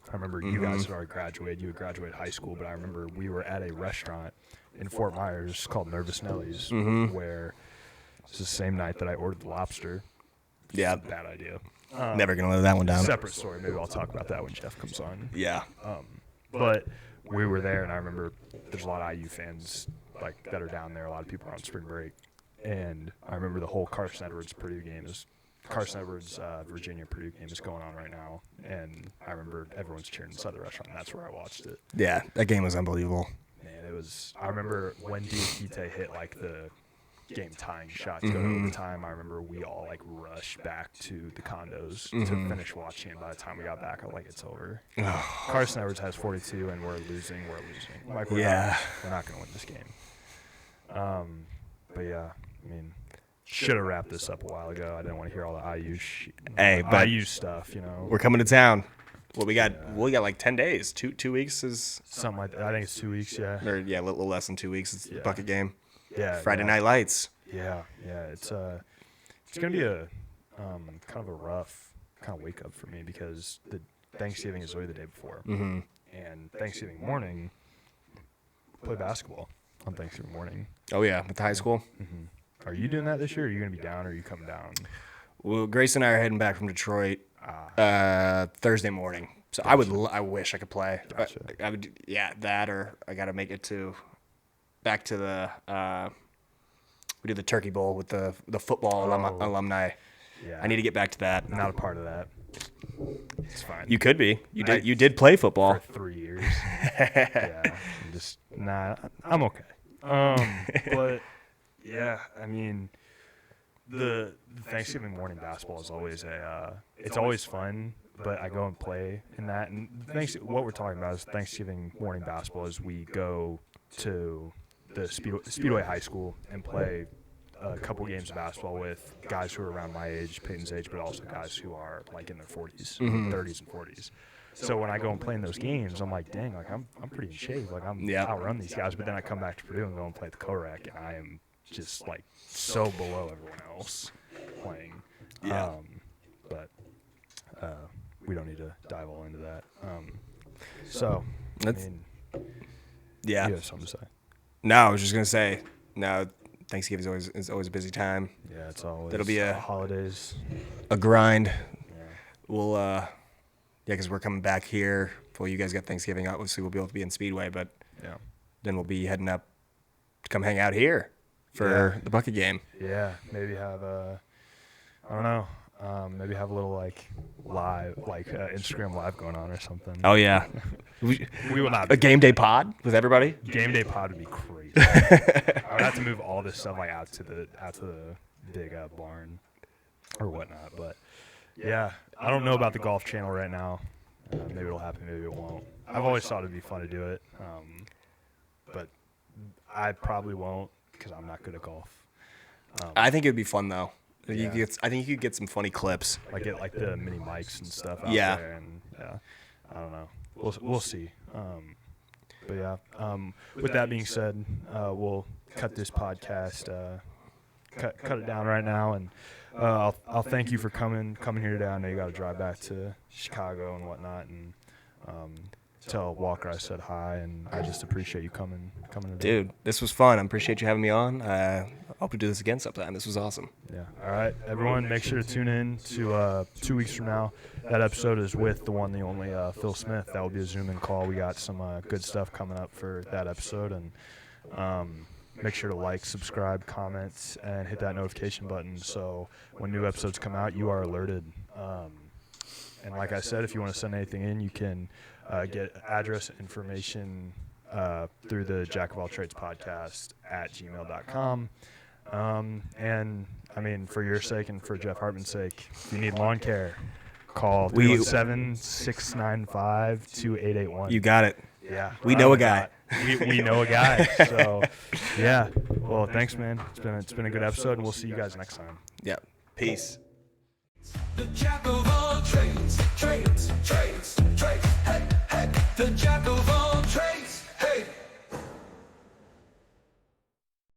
I remember you guys had already graduated. You had graduated high school, but I remember we were at a restaurant in Fort Myers called Nervous Nelly's, where it's the same night that I ordered the lobster. Yeah. Bad idea. Never gonna live that one down. Separate story. Maybe I'll talk about that when Jeff comes on. Yeah. But we were there, and I remember there's a lot of IU fans that are down there. A lot of people are on spring break, and I remember the whole Carson Edwards Purdue game Virginia Purdue game is going on right now, and I remember everyone's cheering inside the restaurant. And that's where I watched it. Yeah, that game was unbelievable. Man, it was. I remember when Diakite hit the game tying shot to go to overtime. I remember we all rushed back to the condos to finish watching. And by the time we got back, I was like, it's over. Carson Edwards has 42, and we're losing. We're not going to win this game. But yeah, should have wrapped this up a while ago. I didn't want to hear all the IU stuff. We're coming to town. Well, we got like 10 days. 2 weeks is something like that. I think it's 2 weeks. Yeah. Or a little less than 2 weeks. It's the bucket game. Yeah. Friday night lights. Yeah. It's gonna be a kind of a rough kind of wake up for me because the Thanksgiving is already the day before, and Thanksgiving morning play basketball on Thanksgiving morning. Oh yeah, with the high school. Are you doing that this year? Or are you gonna be down, or are you coming down? Well, Grace and I are heading back from Detroit Thursday morning. So gotcha. I wish I could play. Gotcha. I would, that or I got to make it back to the. We did the Turkey Bowl with the football alumni. Yeah. I need to get back to that. Not a part of that. It's fine. You could be. You did play football for 3 years. Yeah. I'm okay. But yeah, the Thanksgiving morning basketball is always it's always fun, but I go and play in that. And what we're talking about is Thanksgiving morning basketball is we go to the Speedway High School and play a couple games of basketball with guys who are around my age, Peyton's age, but also guys who are in their 40s, 30s, and 40s. So when I go and play in those games, I'm like, dang, I'm pretty in shape. I'm outrun these guys. But then I come back to Purdue and go and play at the co-rec, and I am just so below everyone else playing. Yeah. But we don't need to dive all into that. So yeah. You have something to say. No, I was just gonna say. No, Thanksgiving is always a busy time. Yeah, it's always. That'll be holidays. A grind. Yeah. We'll because we're coming back here. Well, you guys got Thanksgiving. Obviously, we'll be able to be in Speedway, but then we'll be heading up to come hang out here for the bucket game. Yeah, maybe have I don't know. Maybe have a little live, Instagram live going on or something. Oh yeah, we will not. A game day pod with everybody. Game day pod would be crazy. I would have to move all this stuff out to the big barn or whatnot. But yeah, I don't know about the Golf Channel right now. Maybe it'll happen. Maybe it won't. I've always thought it'd be fun to do it. But I probably won't because I'm not good at golf. I think it would be fun though. Yeah. I think you could get some funny clips. Like get like the mini mics and stuff out Yeah. there, and I don't know. We'll see. But yeah. With that being said, we'll cut this podcast. Cut it down right now, and I'll thank you for coming here today. I know you got to drive back to Chicago and whatnot, and tell Walker I said hi, and I just appreciate you coming today. Dude, this was fun. I appreciate you having me on. I hope we do this again sometime. This was awesome. Yeah. All right, everyone, make sure to tune in to 2 weeks from now. That episode is with the one, the only Phil Smith. That will be a Zoom-in call. We got some good stuff coming up for that episode, and make sure to like, subscribe, comment, and hit that notification button so when new episodes come out, you are alerted. And like I said, if you want to send anything in, you can get address information through the Jack of All Trades podcast at gmail.com. And, I mean, for your sake and for Jeff Hartman's sake, if you need lawn care, call 317-695-2881. You got it. Yeah. We know a guy. We know a guy. So, yeah. Well, thanks, man. It's been a good episode, and we'll see you guys next time. Yeah. Peace. The Jack of all trades, trades, trades, trades. Hey, hey, the Jack of all